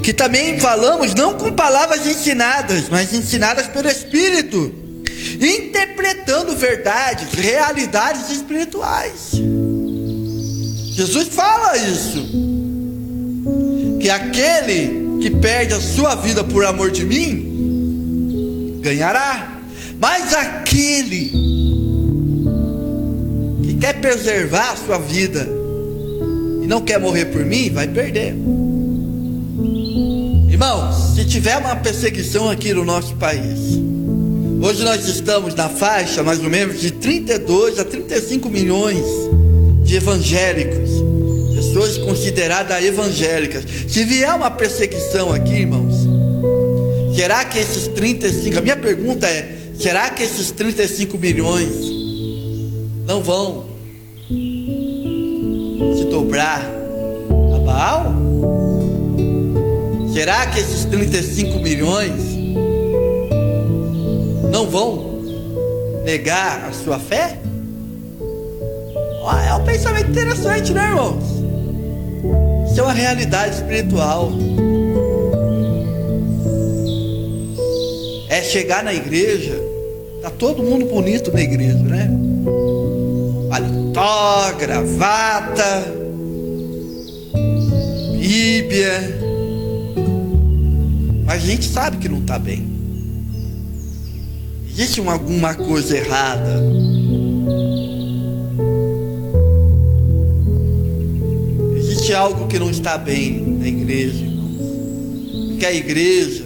Que também falamos não com palavras ensinadas, mas ensinadas pelo Espírito, interpretando verdades, realidades espirituais. Jesus fala isso, que aquele que perde a sua vida por amor de mim ganhará, mas aquele que quer preservar a sua vida e não quer morrer por mim vai perder. Irmãos, se tiver uma perseguição aqui no nosso país, hoje nós estamos na faixa mais ou menos de 32 a 35 milhões de evangélicos, pessoas consideradas evangélicas. Se vier uma perseguição aqui, irmãos, será que esses 35, a minha pergunta é, será que esses 35 milhões não vão se dobrar a Baal? Será que esses 35 milhões não vão negar a sua fé? É um pensamento interessante, né, irmãos? Isso é uma realidade espiritual. É chegar na igreja, tá todo mundo bonito na igreja, né? Paletó, gravata, Bíblia, mas a gente sabe que não está bem. Existe alguma coisa errada. Existe algo que não está bem na igreja, irmãos. Porque a igreja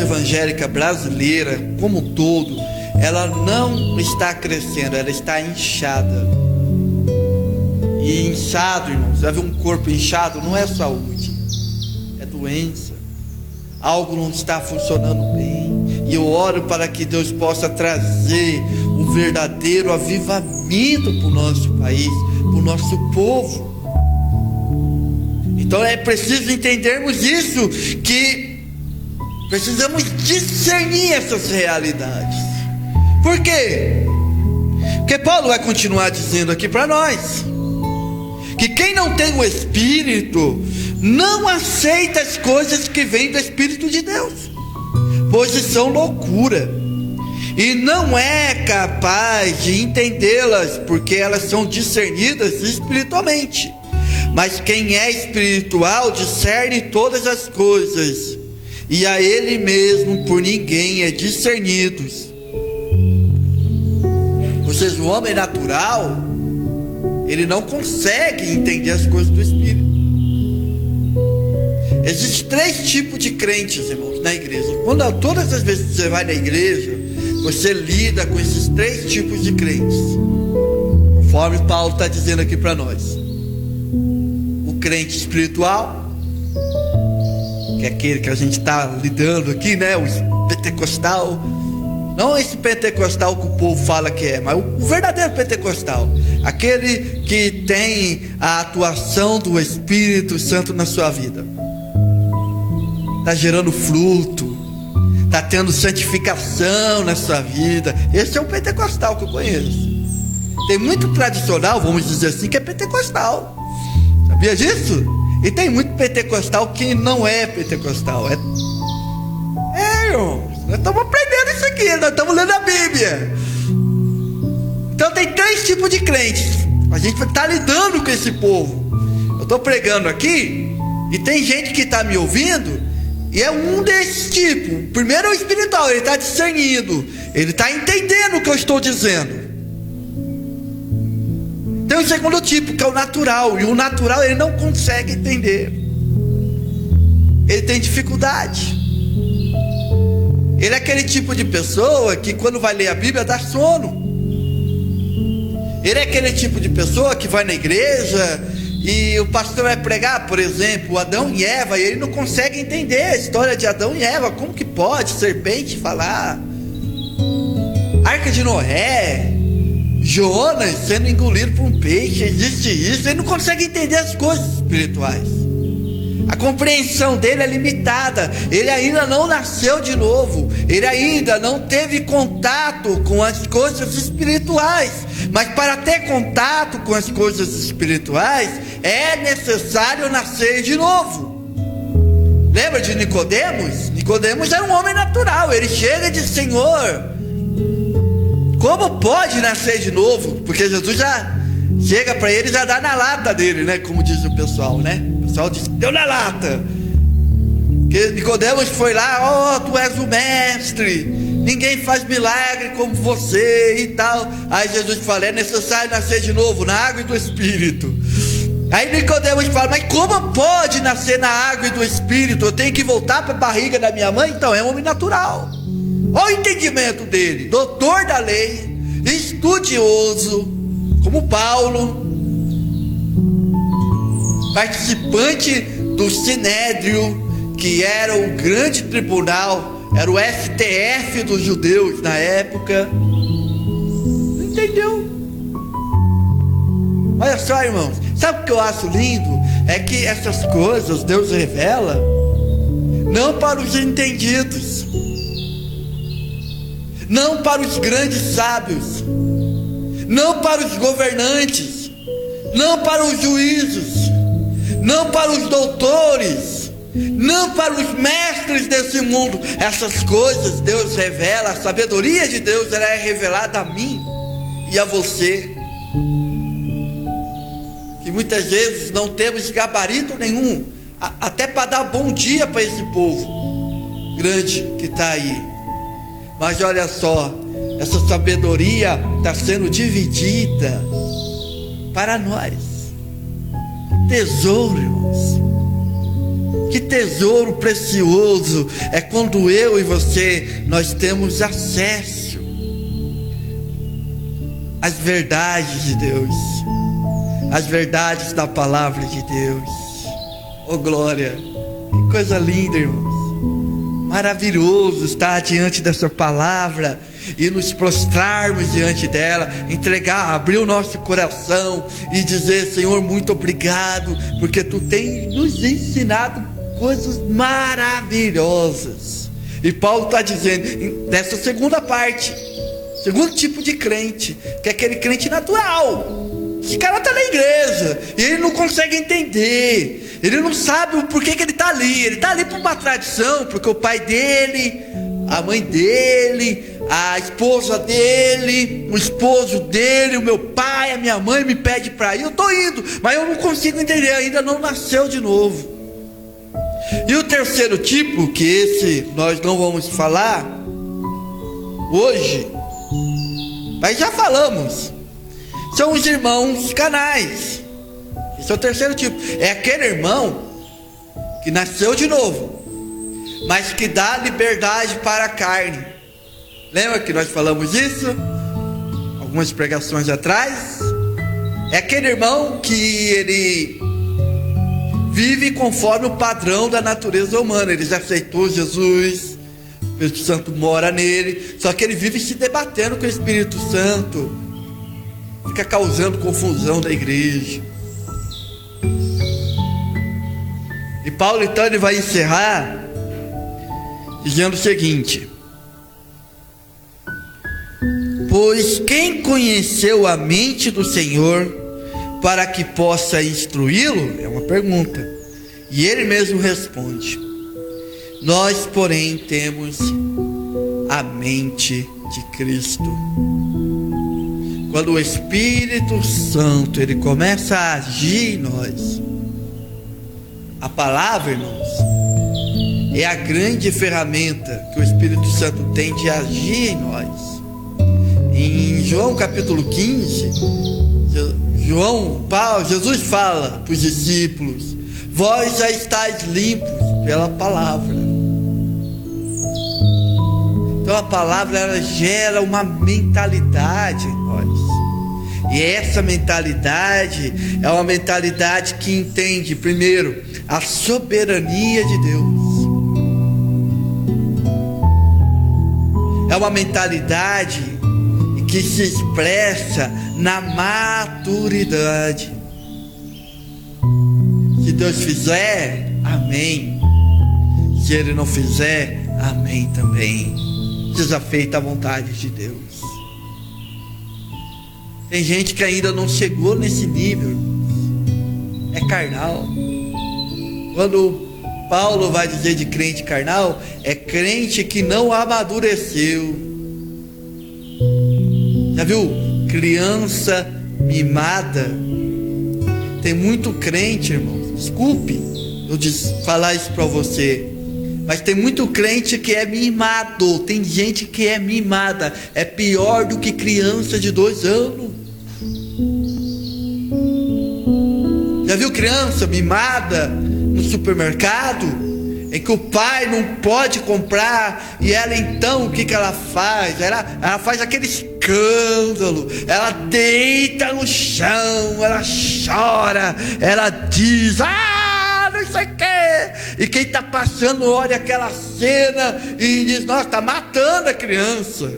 evangélica brasileira, como um todo, ela não está crescendo, ela está inchada. E inchado, irmãos, já viu um corpo inchado? Não é saúde, é doença. Algo não está funcionando bem. E eu oro para que Deus possa trazer um verdadeiro avivamento para o nosso país, para o nosso povo. Então é preciso entendermos isso, que precisamos discernir essas realidades. Por quê? Porque Paulo vai continuar dizendo aqui para nós que quem não tem o Espírito não aceita as coisas que vêm do Espírito de Deus, pois são loucura, e não é capaz de entendê-las, porque elas são discernidas espiritualmente. Mas quem é espiritual discerne todas as coisas, e a ele mesmo por ninguém é discernido. Ou seja, o homem natural, ele não consegue entender as coisas do Espírito. Existem 3 tipos de crentes, irmãos, na igreja. Todas as vezes que você vai na igreja, você lida com esses 3 tipos de crentes, conforme Paulo está dizendo aqui para nós. O crente espiritual, que é aquele que a gente está lidando aqui, né? O pentecostal. Não esse pentecostal que o povo fala que é, mas o verdadeiro pentecostal. Aquele que tem a atuação do Espírito Santo na sua vida. Está gerando fruto, está tendo santificação na sua vida. Esse é o pentecostal que eu conheço. Tem muito tradicional, vamos dizer assim, que é pentecostal. Sabia disso? E tem muito pentecostal que não é pentecostal. Irmãos, nós estamos aprendendo isso aqui, nós estamos lendo a Bíblia. Então tem 3 tipos de crentes. A gente está lidando com esse povo. Eu estou pregando aqui e tem gente que está me ouvindo e é um desses tipos. O primeiro é o espiritual, ele está discernindo, ele está entendendo o que eu estou dizendo. Tem o segundo tipo, que é o natural, e o natural ele não consegue entender, ele tem dificuldade. Ele é aquele tipo de pessoa que quando vai ler a Bíblia dá sono. Ele é aquele tipo de pessoa que vai na igreja e o pastor vai pregar, por exemplo, Adão e Eva, e ele não consegue entender a história de Adão e Eva. Como que pode serpente falar? Arca de Noé, Jonas sendo engolido por um peixe, existe isso. Ele não consegue entender as coisas espirituais. A compreensão dele é limitada. Ele ainda não nasceu de novo. Ele ainda não teve contato com as coisas espirituais. Mas para ter contato com as coisas espirituais é necessário nascer de novo. Lembra de Nicodemos? Nicodemos era um homem natural. Ele chega e diz: Senhor, como pode nascer de novo? Porque Jesus já chega para ele e já dá na lata dele, né? Como diz o pessoal, né? O pessoal diz: deu na lata. Porque Nicodemos foi lá: tu és o mestre, ninguém faz milagre como você e tal. Aí Jesus fala: é necessário nascer de novo na água e do Espírito. Aí Nicodemos fala: mas como pode nascer na água e do Espírito? Eu tenho que voltar para a barriga da minha mãe? Então é um homem natural. Olha o entendimento dele, doutor da lei, estudioso, como Paulo, participante do Sinédrio, que era o grande tribunal, era o STF dos judeus na época. Não entendeu? Olha só, irmãos, sabe o que eu acho lindo? É que essas coisas Deus revela não para os entendidos, não para os grandes sábios, não para os governantes, não para os juízes, não para os doutores, não para os mestres desse mundo. Essas coisas Deus revela, a sabedoria de Deus ela é revelada a mim e a você, que muitas vezes não temos gabarito nenhum até para dar bom dia para esse povo grande que está aí. Mas olha só, essa sabedoria está sendo dividida para nós. Tesouro, irmãos. Que tesouro precioso é quando eu e você, nós temos acesso às verdades de Deus, às verdades da palavra de Deus. Oh glória, que coisa linda, irmãos. Maravilhoso estar diante dessa palavra e nos prostrarmos diante dela, entregar, abrir o nosso coração e dizer: Senhor, muito obrigado, porque Tu tens nos ensinado coisas maravilhosas. E Paulo está dizendo nessa segunda parte, segundo tipo de crente, que é aquele crente natural. Esse cara está na igreja e ele não consegue entender, ele não sabe o porquê que ele está ali. Ele está ali por uma tradição, porque o pai dele, a mãe dele, a esposa dele, o esposo dele, o meu pai, a minha mãe me pede para ir. Eu estou indo, mas eu não consigo entender, ainda não nasceu de novo. E o terceiro tipo, que esse nós não vamos falar hoje, mas já falamos, são os irmãos canais. Esse é o terceiro tipo. É aquele irmão que nasceu de novo, mas que dá liberdade para a carne. Lembra que nós falamos isso algumas pregações atrás? É aquele irmão que ele vive conforme o padrão da natureza humana. Ele já aceitou Jesus, o Espírito Santo mora nele, só que ele vive se debatendo com o Espírito Santo, fica causando confusão da igreja. E Paulo então ele vai encerrar dizendo o seguinte: pois quem conheceu a mente do Senhor para que possa instruí-lo? É uma pergunta. E ele mesmo responde: nós, porém, temos a mente de Cristo. Quando o Espírito Santo ele começa a agir em nós, a palavra, irmãos, é a grande ferramenta que o Espírito Santo tem de agir em nós. Em João capítulo 15, Jesus fala para os discípulos: vós já estáis limpos pela palavra. Então a palavra ela gera uma mentalidade em nós. E essa mentalidade é uma mentalidade que entende, primeiro, a soberania de Deus. É uma mentalidade que se expressa na maturidade. Se Deus fizer, amém. Se Ele não fizer, amém também. Seja feita a vontade de Deus. Tem gente que ainda não chegou nesse nível, é carnal. Quando Paulo vai dizer de crente carnal, é crente que não amadureceu. Já viu? Criança mimada. Tem muito crente, irmão. Desculpe eu falar isso para você, mas tem muito crente que é mimado. Tem gente que é mimada. É pior do que criança de 2 anos. Já viu criança mimada no supermercado, em que o pai não pode comprar, e ela então, o que ela faz? Ela faz aquele escândalo, ela deita no chão, ela chora, ela diz: não sei o que. E quem está passando olha aquela cena e diz: nossa, está matando a criança.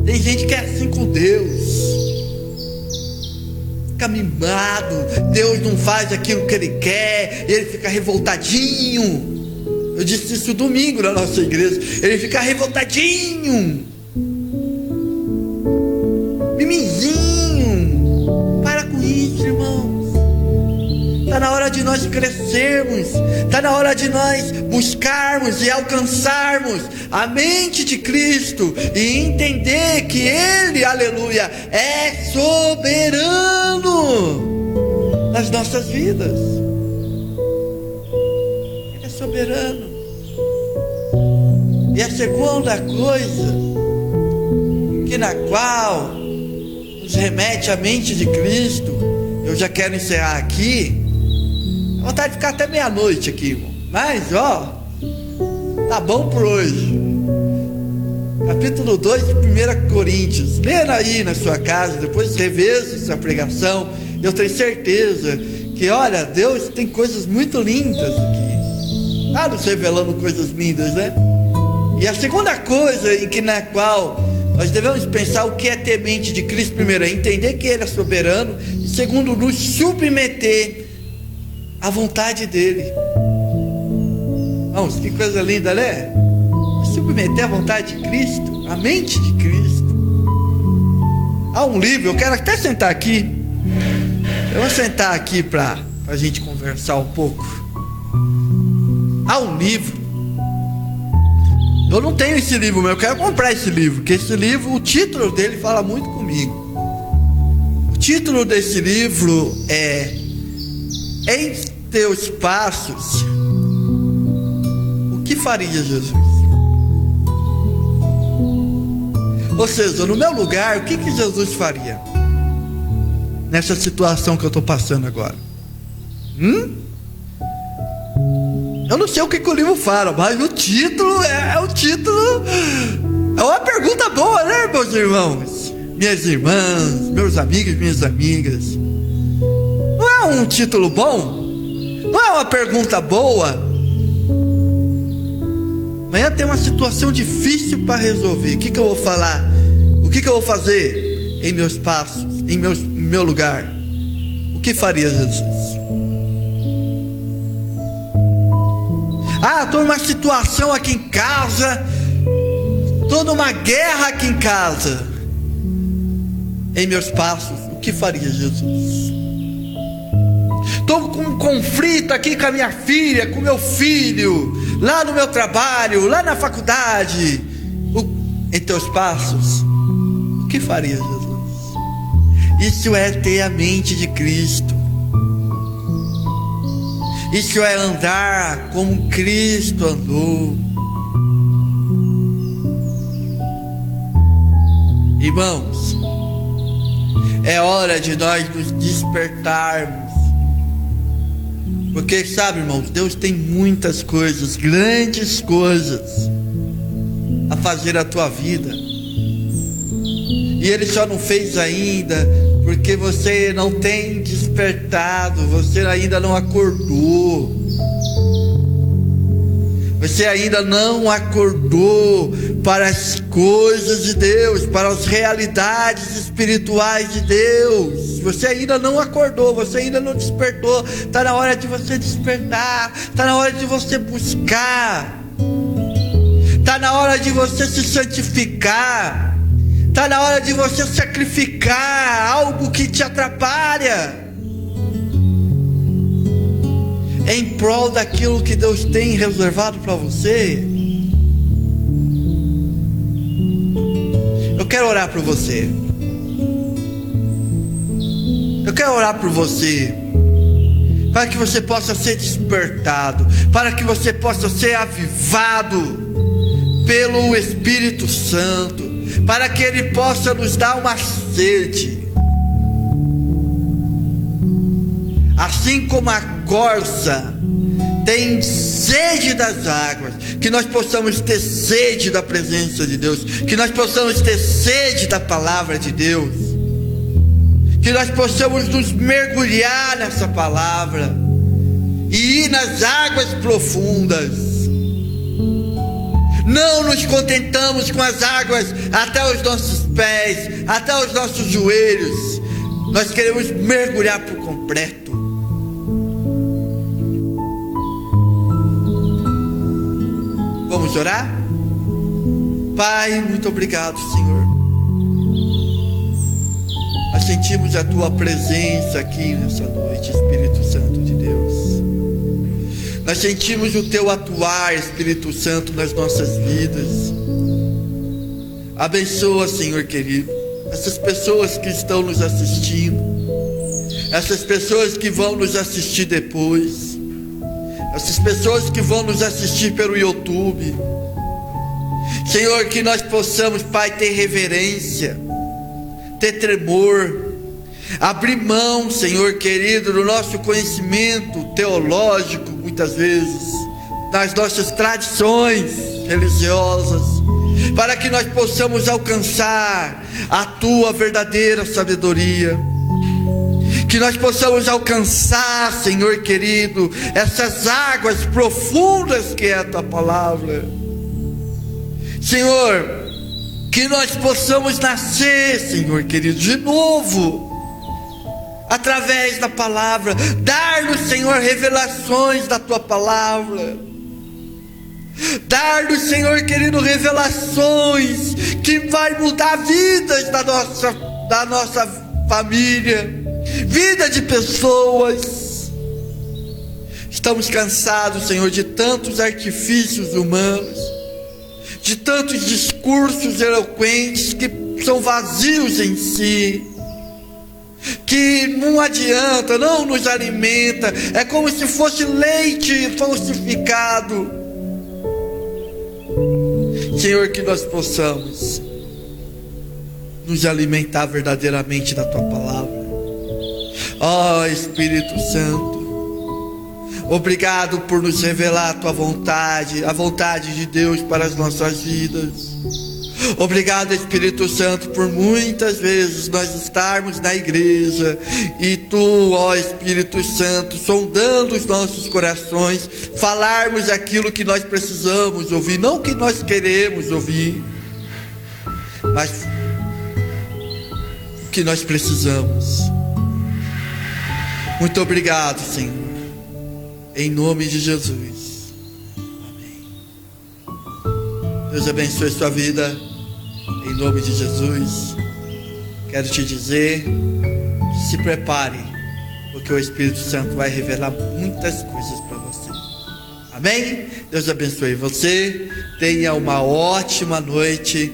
Tem gente que é assim com Deus, fica mimado. Deus não faz aquilo que Ele quer, e ele fica revoltadinho. Eu disse isso domingo na nossa igreja. Ele fica revoltadinho, mimizinho. Para com isso, irmãos. Está na hora de nós crescermos. Está na hora de nós buscarmos e alcançarmos a mente de Cristo e entender que Ele, aleluia, é soberano nas nossas vidas. soberano. E a segunda coisa, que na qual nos remete à mente de Cristo, eu já quero encerrar aqui, dá vontade de ficar até meia-noite aqui, irmão. Mas, ó, tá bom por hoje. Capítulo 2 de 1 Coríntios. Lendo aí na sua casa, depois reveja essa pregação. Eu tenho certeza que, olha, Deus tem coisas muito lindas aqui. Tá nos revelando coisas lindas, né? E a segunda coisa na qual nós devemos pensar o que é ter mente de Cristo, primeiro, é entender que Ele é soberano, e segundo, nos submeter à vontade dEle. Vamos, que coisa linda, né? Submeter à vontade de Cristo, à mente de Cristo. Há um livro, eu quero até sentar aqui. Eu vou sentar aqui para a gente conversar um pouco. Há um livro. Eu não tenho esse livro, mas eu quero comprar esse livro, porque esse livro, o título dele fala muito comigo. O título desse livro é Em Teus Passos, o que faria Jesus? Ou seja, no meu lugar, o que Jesus faria nessa situação que eu estou passando agora? Eu não sei o que o livro fala, mas o título é uma pergunta boa, né, meus irmãos? Minhas irmãs, meus amigos, minhas amigas. Não é um título bom? Não é uma pergunta boa? Amanhã tem uma situação difícil para resolver. O que eu vou falar? O que eu vou fazer em meus passos, em meu lugar? O que faria Jesus? Estou numa situação aqui em casa, estou numa guerra aqui em casa. Em meus passos, o que faria Jesus? Estou com um conflito aqui com a minha filha, com o meu filho, lá no meu trabalho, lá na faculdade. Em teus passos, o que faria Jesus? Isso é ter a mente de Cristo. Isso é andar como Cristo andou. Irmãos, é hora de nós nos despertarmos. Porque sabe, irmãos, Deus tem muitas coisas, grandes coisas a fazer na tua vida. E Ele só não fez ainda porque você não tem despertado, você ainda não acordou. Você ainda não acordou para as coisas de Deus, para as realidades espirituais de Deus. Você ainda não acordou, você ainda não despertou. Está na hora de você despertar, está na hora de você buscar, está na hora de você se santificar, está na hora de você sacrificar algo que te atrapalha em prol daquilo que Deus tem reservado para você. Eu quero orar por você. Eu quero orar por você, para que você possa ser despertado, para que você possa ser avivado pelo Espírito Santo, para que Ele possa nos dar uma sede. Assim como a corça tem sede das águas, que nós possamos ter sede da presença de Deus, que nós possamos ter sede da palavra de Deus, que nós possamos nos mergulhar nessa palavra e ir nas águas profundas. Não nos contentamos com as águas até os nossos pés, até os nossos joelhos. Nós queremos mergulhar por completo. Vamos orar? Pai, muito obrigado, Senhor. Nós sentimos a Tua presença aqui nessa noite, Espírito Santo de Deus. Nós sentimos o Teu atuar, Espírito Santo, nas nossas vidas. Abençoa, Senhor querido, essas pessoas que estão nos assistindo, essas pessoas que vão nos assistir depois. essas pessoas que vão nos assistir pelo YouTube. Senhor, que nós possamos, Pai, ter reverência, ter tremor, abrir mão, Senhor querido, do nosso conhecimento teológico, muitas vezes, das nossas tradições religiosas, para que nós possamos alcançar a Tua verdadeira sabedoria, que nós possamos alcançar, Senhor querido, essas águas profundas que é a Tua palavra. Senhor, que nós possamos nascer, Senhor querido, de novo, através da palavra, dar-nos, Senhor, revelações da Tua palavra, dar-nos, Senhor querido, revelações que vai mudar vidas da nossa família, vida de pessoas. Estamos cansados, Senhor, de tantos artifícios humanos, de tantos discursos eloquentes que são vazios em si, que não adianta, não nos alimenta, é como se fosse leite falsificado. Senhor, que nós possamos nos alimentar verdadeiramente da Tua palavra. Ó Espírito Santo, obrigado por nos revelar a Tua vontade, a vontade de Deus para as nossas vidas. Obrigado, Espírito Santo, por muitas vezes nós estarmos na igreja e Tu, ó Espírito Santo, sondando os nossos corações, falarmos aquilo que nós precisamos ouvir, não o que nós queremos ouvir, mas o que nós precisamos. Muito obrigado, Senhor, em nome de Jesus. Amém. Deus abençoe sua vida, em nome de Jesus. Quero te dizer que se prepare, porque o Espírito Santo vai revelar muitas coisas para você. Amém? Deus abençoe você, tenha uma ótima noite.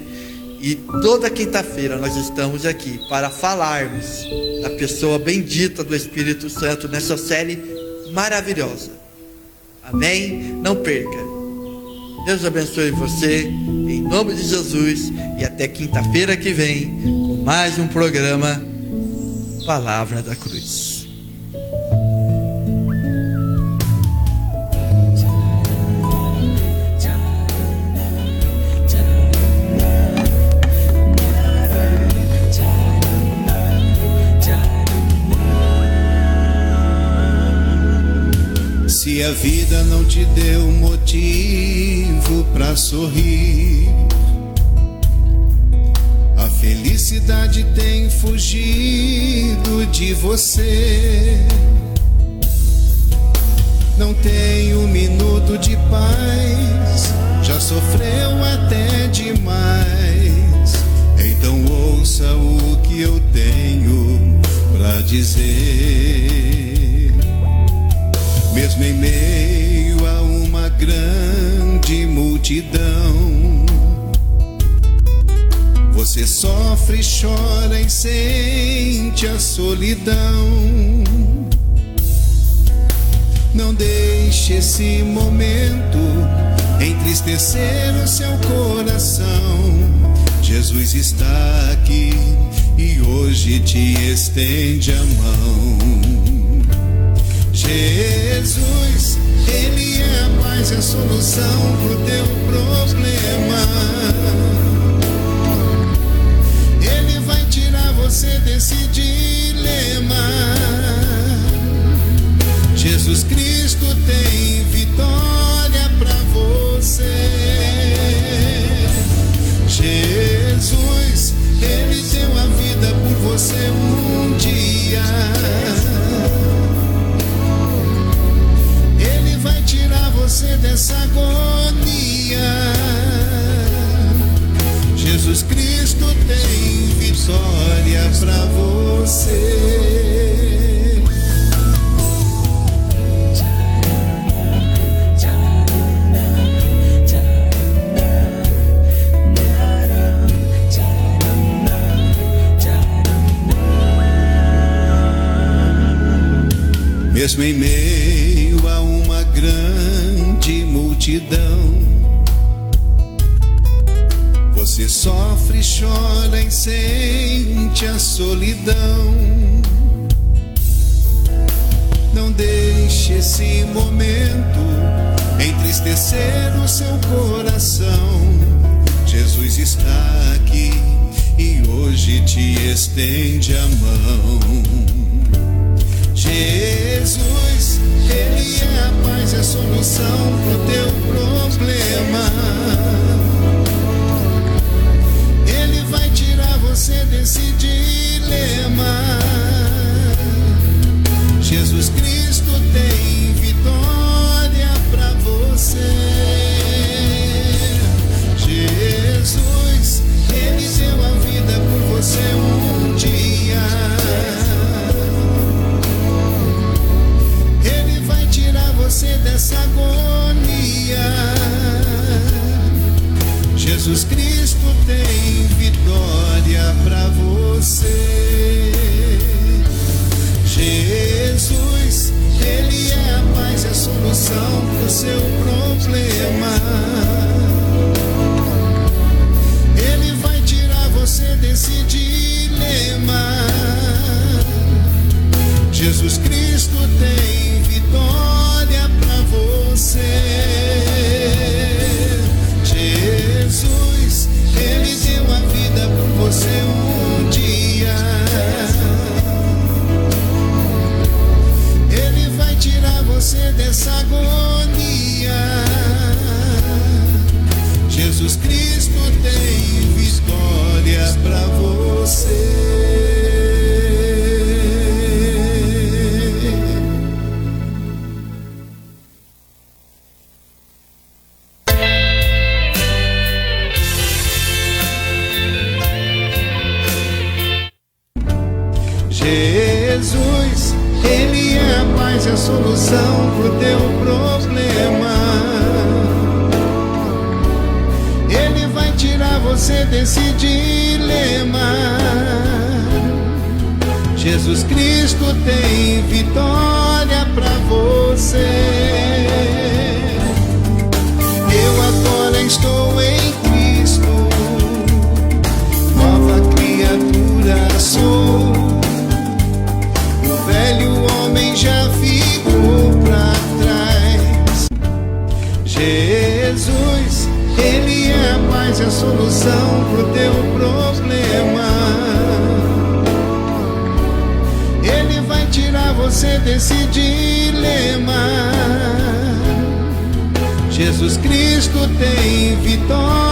E toda quinta-feira nós estamos aqui para falarmos da pessoa bendita do Espírito Santo nessa série maravilhosa. Amém? Não perca. Deus abençoe você, em nome de Jesus, e até quinta-feira que vem, com mais um programa Palavra da Cruz. Se a vida não te deu motivo pra sorrir, a felicidade tem fugido de você. Não tem um minuto de paz, já sofreu até demais. Então ouça o que eu tenho pra dizer. Mesmo em meio a uma grande multidão, você sofre, chora e sente a solidão. Não deixe esse momento entristecer o seu coração. Jesus está aqui e hoje te estende a mão. Jesus, Ele é a paz e a solução pro teu problema. Ele vai tirar você desse dilema. Jesus Cristo tem vitória pra você. Jesus, Ele deu a vida por você um dia. Você dessa agonia. Jesus Cristo tem vitória pra você. Mesmo em meio a uma grande multidão. Você sofre, chora e sente a solidão. Não deixe esse momento entristecer o seu coração. Jesus está aqui e hoje te estende a mão. Jesus, Ele é a paz e a solução pro teu problema. Ele vai tirar você desse dilema. Jesus Cristo tem vitória pra você. Jesus, Ele deu a vida por você um dia. Ele vai tirar você dessa agonia. Jesus Cristo tem vitória pra você. Jesus, Ele é a paz e a solução pro seu problema. Ele vai tirar você desse dilema. Jesus Cristo tem vitória pra você. Jesus, Ele deu a vida por você um dia. Ele vai tirar você dessa agonia. Jesus Cristo tem vitória pra você. Jesus, Ele é a paz e a solução pro teu problema. Ele vai tirar você desse dilema. Jesus Cristo tem vitória pra você. Eu agora estou em Cristo, nova criatura sou. O velho homem já ficou pra trás. Jesus, Ele é a paz e a solução pro teu problema. Ele vai tirar você desse dilema. Jesus Cristo tem vitória.